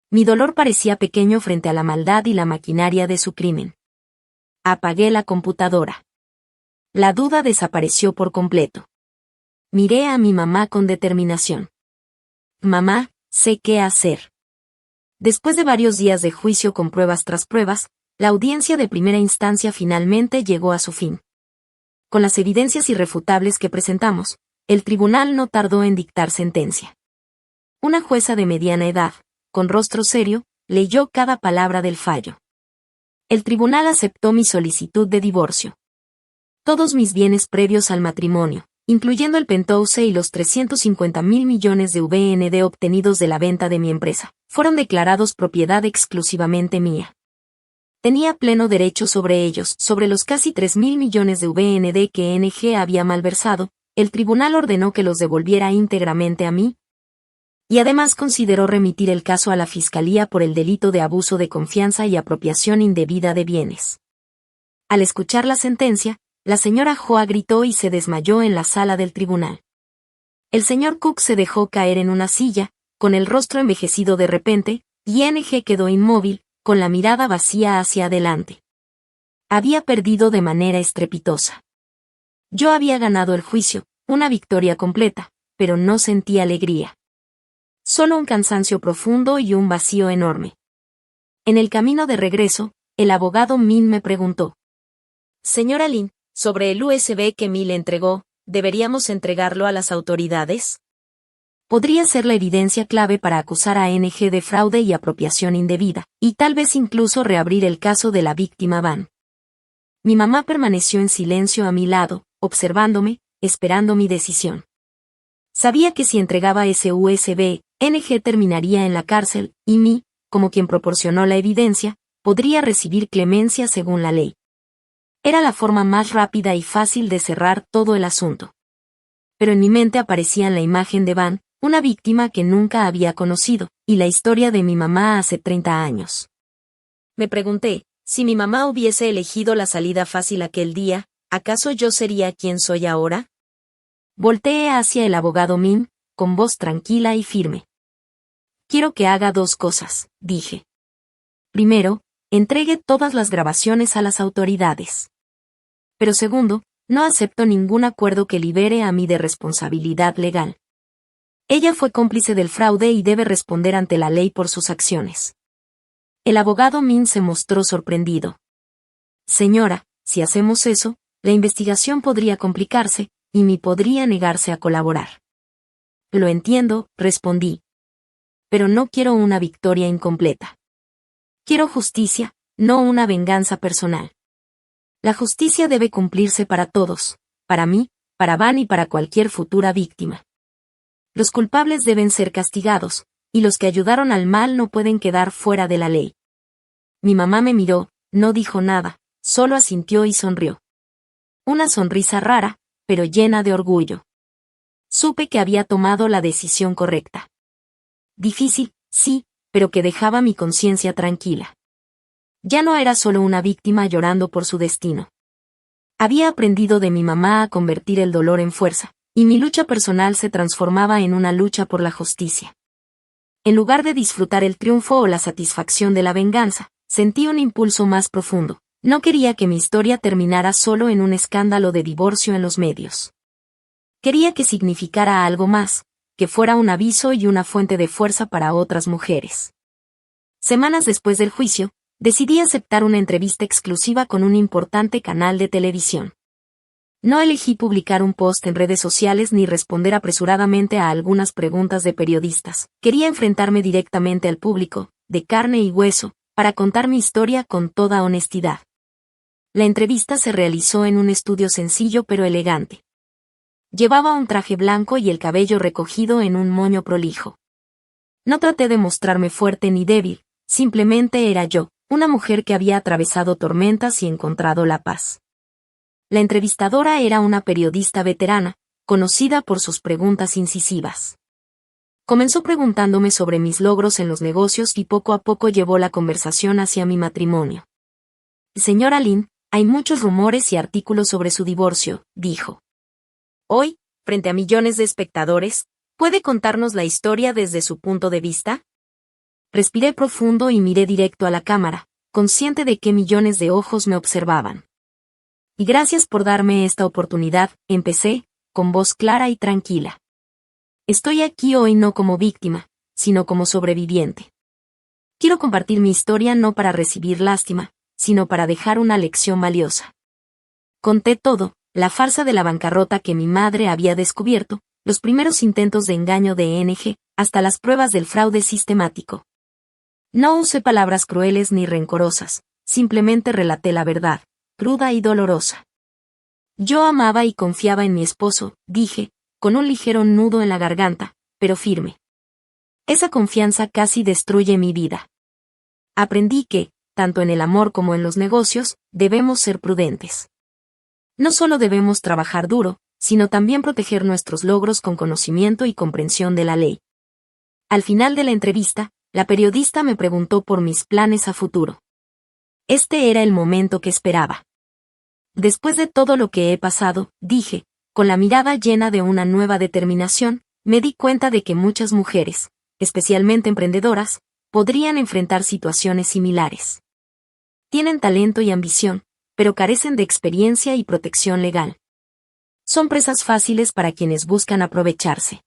Mi dolor parecía pequeño frente a la maldad y la maquinaria de su crimen. Apagué la computadora. La duda desapareció por completo. Miré a mi mamá con determinación. Mamá, sé qué hacer. Después de varios días de juicio con pruebas tras pruebas, la audiencia de primera instancia finalmente llegó a su fin. Con las evidencias irrefutables que presentamos, el tribunal no tardó en dictar sentencia. Una jueza de mediana edad, con rostro serio, leyó cada palabra del fallo. El tribunal aceptó mi solicitud de divorcio. Todos mis bienes previos al matrimonio, incluyendo el penthouse y los 350.000 millones de VND obtenidos de la venta de mi empresa, fueron declarados propiedad exclusivamente mía. Tenía pleno derecho sobre ellos, sobre los casi 3.000 millones de VND que NG había malversado. El tribunal ordenó que los devolviera íntegramente a mí, y además consideró remitir el caso a la Fiscalía por el delito de abuso de confianza y apropiación indebida de bienes. Al escuchar la sentencia, la señora Hoa gritó y se desmayó en la sala del tribunal. El señor Cook se dejó caer en una silla, con el rostro envejecido de repente, y NG quedó inmóvil, con la mirada vacía hacia adelante. Había perdido de manera estrepitosa. Yo había ganado el juicio, una victoria completa, pero no sentí alegría. Solo un cansancio profundo y un vacío enorme. En el camino de regreso, el abogado Min me preguntó: Señora Lin, sobre el USB que Mi le entregó, ¿deberíamos entregarlo a las autoridades? Podría ser la evidencia clave para acusar a NG de fraude y apropiación indebida, y tal vez incluso reabrir el caso de la víctima Van. Mi mamá permaneció en silencio a mi lado, observándome, esperando mi decisión. Sabía que si entregaba ese USB, NG terminaría en la cárcel, y Mi, como quien proporcionó la evidencia, podría recibir clemencia según la ley. Era la forma más rápida y fácil de cerrar todo el asunto. Pero en mi mente aparecía la imagen de Van, una víctima que nunca había conocido, y la historia de mi mamá hace 30 años. Me pregunté, si mi mamá hubiese elegido la salida fácil aquel día, ¿acaso yo sería quien soy ahora? Volteé hacia el abogado Min, con voz tranquila y firme. Quiero que haga dos cosas, dije. Primero, entregue todas las grabaciones a las autoridades. Pero segundo, no acepto ningún acuerdo que libere a mí de responsabilidad legal. Ella fue cómplice del fraude y debe responder ante la ley por sus acciones. El abogado Min se mostró sorprendido. Señora, si hacemos eso, la investigación podría complicarse, y Mi podría negarse a colaborar. Lo entiendo, respondí. Pero no quiero una victoria incompleta. Quiero justicia, no una venganza personal. La justicia debe cumplirse para todos, para mí, para Van y para cualquier futura víctima. Los culpables deben ser castigados, y los que ayudaron al mal no pueden quedar fuera de la ley. Mi mamá me miró, no dijo nada, solo asintió y sonrió. Una sonrisa rara, pero llena de orgullo. Supe que había tomado la decisión correcta. Difícil, sí, pero que dejaba mi conciencia tranquila. Ya no era solo una víctima llorando por su destino. Había aprendido de mi mamá a convertir el dolor en fuerza, y mi lucha personal se transformaba en una lucha por la justicia. En lugar de disfrutar el triunfo o la satisfacción de la venganza, sentí un impulso más profundo. No quería que mi historia terminara solo en un escándalo de divorcio en los medios. Quería que significara algo más, que fuera un aviso y una fuente de fuerza para otras mujeres. Semanas después del juicio, decidí aceptar una entrevista exclusiva con un importante canal de televisión. No elegí publicar un post en redes sociales ni responder apresuradamente a algunas preguntas de periodistas. Quería enfrentarme directamente al público, de carne y hueso, para contar mi historia con toda honestidad. La entrevista se realizó en un estudio sencillo pero elegante. Llevaba un traje blanco y el cabello recogido en un moño prolijo. No traté de mostrarme fuerte ni débil, simplemente era yo, una mujer que había atravesado tormentas y encontrado la paz. La entrevistadora era una periodista veterana, conocida por sus preguntas incisivas. Comenzó preguntándome sobre mis logros en los negocios y poco a poco llevó la conversación hacia mi matrimonio. Señora Lin, hay muchos rumores y artículos sobre su divorcio, dijo. Hoy, frente a millones de espectadores, ¿puede contarnos la historia desde su punto de vista? Respiré profundo y miré directo a la cámara, consciente de que millones de ojos me observaban. Y gracias por darme esta oportunidad, empecé, con voz clara y tranquila. Estoy aquí hoy no como víctima, sino como sobreviviente. Quiero compartir mi historia no para recibir lástima, sino para dejar una lección valiosa. Conté todo, la farsa de la bancarrota que mi madre había descubierto, los primeros intentos de engaño de ENG, hasta las pruebas del fraude sistemático. No usé palabras crueles ni rencorosas, simplemente relaté la verdad, cruda y dolorosa. Yo amaba y confiaba en mi esposo, dije, con un ligero nudo en la garganta, pero firme. Esa confianza casi destruye mi vida. Aprendí que, tanto en el amor como en los negocios, debemos ser prudentes. No solo debemos trabajar duro, sino también proteger nuestros logros con conocimiento y comprensión de la ley. Al final de la entrevista, la periodista me preguntó por mis planes a futuro. Este era el momento que esperaba. Después de todo lo que he pasado, dije, con la mirada llena de una nueva determinación, me di cuenta de que muchas mujeres, especialmente emprendedoras, podrían enfrentar situaciones similares. Tienen talento y ambición, pero carecen de experiencia y protección legal. Son presas fáciles para quienes buscan aprovecharse.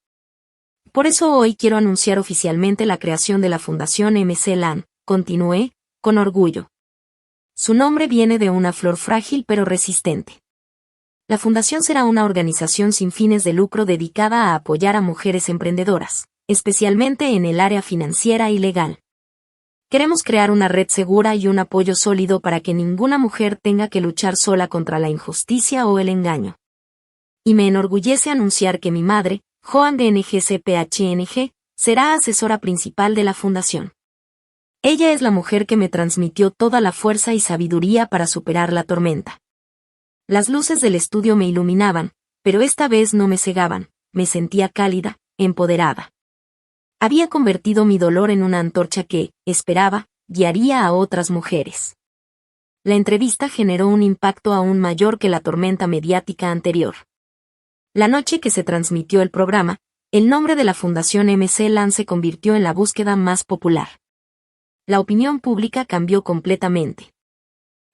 Por eso hoy quiero anunciar oficialmente la creación de la Fundación MC-LAN, continué, con orgullo. Su nombre viene de una flor frágil pero resistente. La fundación será una organización sin fines de lucro dedicada a apoyar a mujeres emprendedoras, especialmente en el área financiera y legal. Queremos crear una red segura y un apoyo sólido para que ninguna mujer tenga que luchar sola contra la injusticia o el engaño. Y me enorgullece anunciar que mi madre, Joan DNG CPHNG, será asesora principal de la fundación. Ella es la mujer que me transmitió toda la fuerza y sabiduría para superar la tormenta. Las luces del estudio me iluminaban, pero esta vez no me cegaban, me sentía cálida, empoderada. Había convertido mi dolor en una antorcha que, esperaba, guiaría a otras mujeres. La entrevista generó un impacto aún mayor que la tormenta mediática anterior. La noche que se transmitió el programa, el nombre de la Fundación MC-LAN se convirtió en la búsqueda más popular. La opinión pública cambió completamente.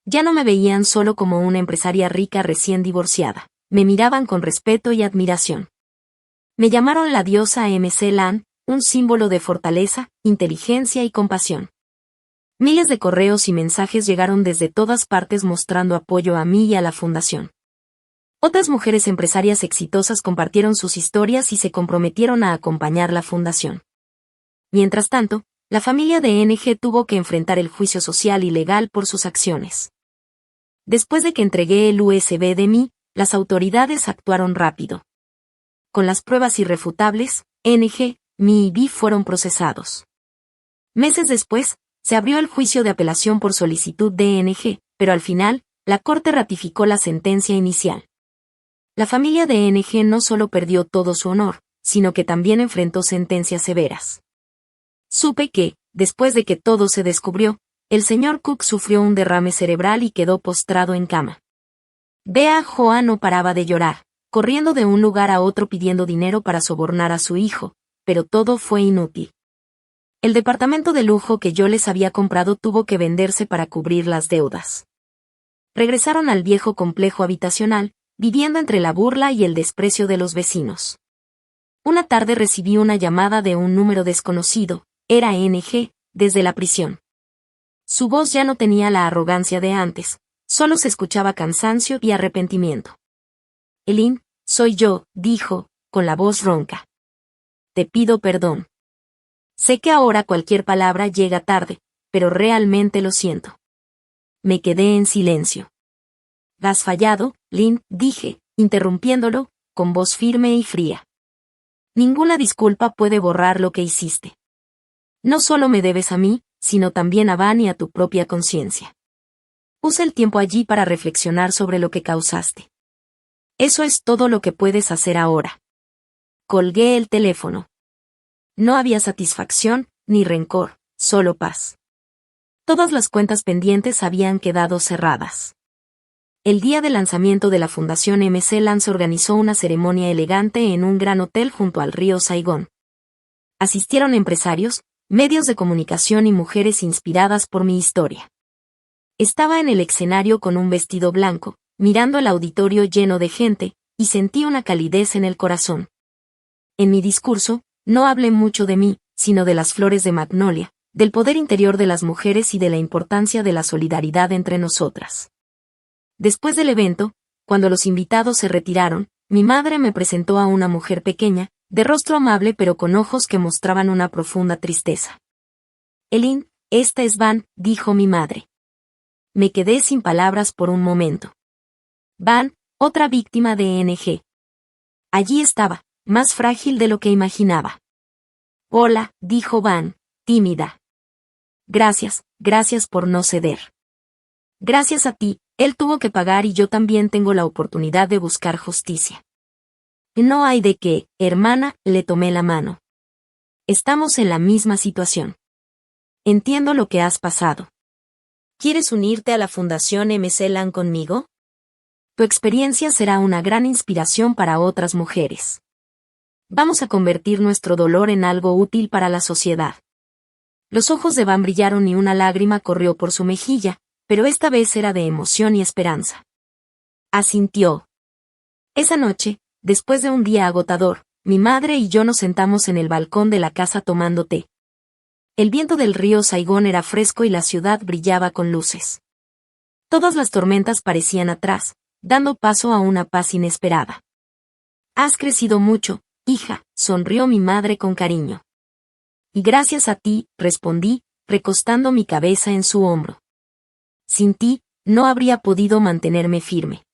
Ya no me veían solo como una empresaria rica recién divorciada, me miraban con respeto y admiración. Me llamaron la diosa MC-LAN, un símbolo de fortaleza, inteligencia y compasión. Miles de correos y mensajes llegaron desde todas partes mostrando apoyo a mí y a la fundación. Otras mujeres empresarias exitosas compartieron sus historias y se comprometieron a acompañar la fundación. Mientras tanto, la familia de NG tuvo que enfrentar el juicio social y legal por sus acciones. Después de que entregué el USB de mí, las autoridades actuaron rápido. Con las pruebas irrefutables, NG, Mi y Vi fueron procesados. Meses después, se abrió el juicio de apelación por solicitud de NG, pero al final, la Corte ratificó la sentencia inicial. La familia de NG no solo perdió todo su honor, sino que también enfrentó sentencias severas. Supe que, después de que todo se descubrió, el señor Cook sufrió un derrame cerebral y quedó postrado en cama. Bea Joa no paraba de llorar, corriendo de un lugar a otro pidiendo dinero para sobornar a su hijo, pero todo fue inútil. El departamento de lujo que yo les había comprado tuvo que venderse para cubrir las deudas. Regresaron al viejo complejo habitacional, viviendo entre la burla y el desprecio de los vecinos. Una tarde recibí una llamada de un número desconocido, era NG, desde la prisión. Su voz ya no tenía la arrogancia de antes, solo se escuchaba cansancio y arrepentimiento. Eileen, soy yo, dijo, con la voz ronca. Te pido perdón. Sé que ahora cualquier palabra llega tarde, pero realmente lo siento. Me quedé en silencio. Has fallado, Lynn, dije, interrumpiéndolo, con voz firme y fría. Ninguna disculpa puede borrar lo que hiciste. No solo me debes a mí, sino también a Van y a tu propia conciencia. Usa el tiempo allí para reflexionar sobre lo que causaste. Eso es todo lo que puedes hacer ahora. Colgué el teléfono. No había satisfacción, ni rencor, solo paz. Todas las cuentas pendientes habían quedado cerradas. El día del lanzamiento de la Fundación MC Lance organizó una ceremonia elegante en un gran hotel junto al río Saigón. Asistieron empresarios, medios de comunicación y mujeres inspiradas por mi historia. Estaba en el escenario con un vestido blanco, mirando el auditorio lleno de gente, y sentí una calidez en el corazón. En mi discurso, no hablé mucho de mí, sino de las flores de magnolia, del poder interior de las mujeres y de la importancia de la solidaridad entre nosotras. Después del evento, cuando los invitados se retiraron, mi madre me presentó a una mujer pequeña, de rostro amable pero con ojos que mostraban una profunda tristeza. Eileen, esta es Van, dijo mi madre. Me quedé sin palabras por un momento. Van, otra víctima de NG. Allí estaba, más frágil de lo que imaginaba. Hola, dijo Van, tímida. Gracias por no ceder. Gracias a ti, él tuvo que pagar y yo también tengo la oportunidad de buscar justicia. No hay de qué, hermana, le tomé la mano. Estamos en la misma situación. Entiendo lo que has pasado. ¿Quieres unirte a la Fundación MC Lance conmigo? Tu experiencia será una gran inspiración para otras mujeres. Vamos a convertir nuestro dolor en algo útil para la sociedad. Los ojos de Van brillaron y una lágrima corrió por su mejilla, pero esta vez era de emoción y esperanza. Asintió. Esa noche, después de un día agotador, mi madre y yo nos sentamos en el balcón de la casa tomando té. El viento del río Saigón era fresco y la ciudad brillaba con luces. Todas las tormentas parecían atrás, dando paso a una paz inesperada. Has crecido mucho, hija, sonrió mi madre con cariño. Y gracias a ti, respondí, recostando mi cabeza en su hombro. Sin ti, no habría podido mantenerme firme.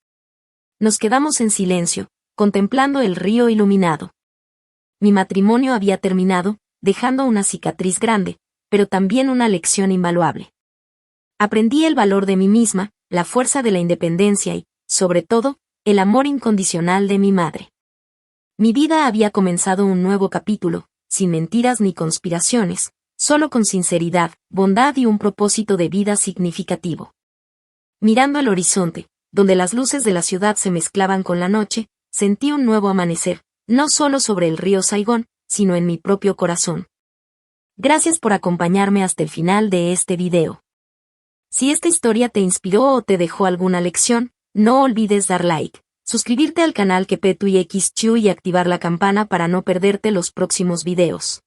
Nos quedamos en silencio, contemplando el río iluminado. Mi matrimonio había terminado, dejando una cicatriz grande, pero también una lección invaluable. Aprendí el valor de mí misma, la fuerza de la independencia y, sobre todo, el amor incondicional de mi madre. Mi vida había comenzado un nuevo capítulo, sin mentiras ni conspiraciones, solo con sinceridad, bondad y un propósito de vida significativo. Mirando el horizonte, donde las luces de la ciudad se mezclaban con la noche, sentí un nuevo amanecer, no solo sobre el río Saigón, sino en mi propio corazón. Gracias por acompañarme hasta el final de este video. Si esta historia te inspiró o te dejó alguna lección, no olvides dar like, suscribirte al canal Kepetu y Xchu y activar la campana para no perderte los próximos videos.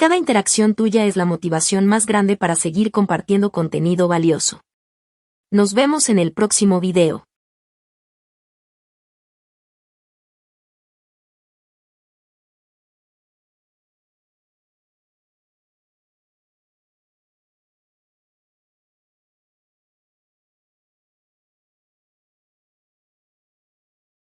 Cada interacción tuya es la motivación más grande para seguir compartiendo contenido valioso. Nos vemos en el próximo video.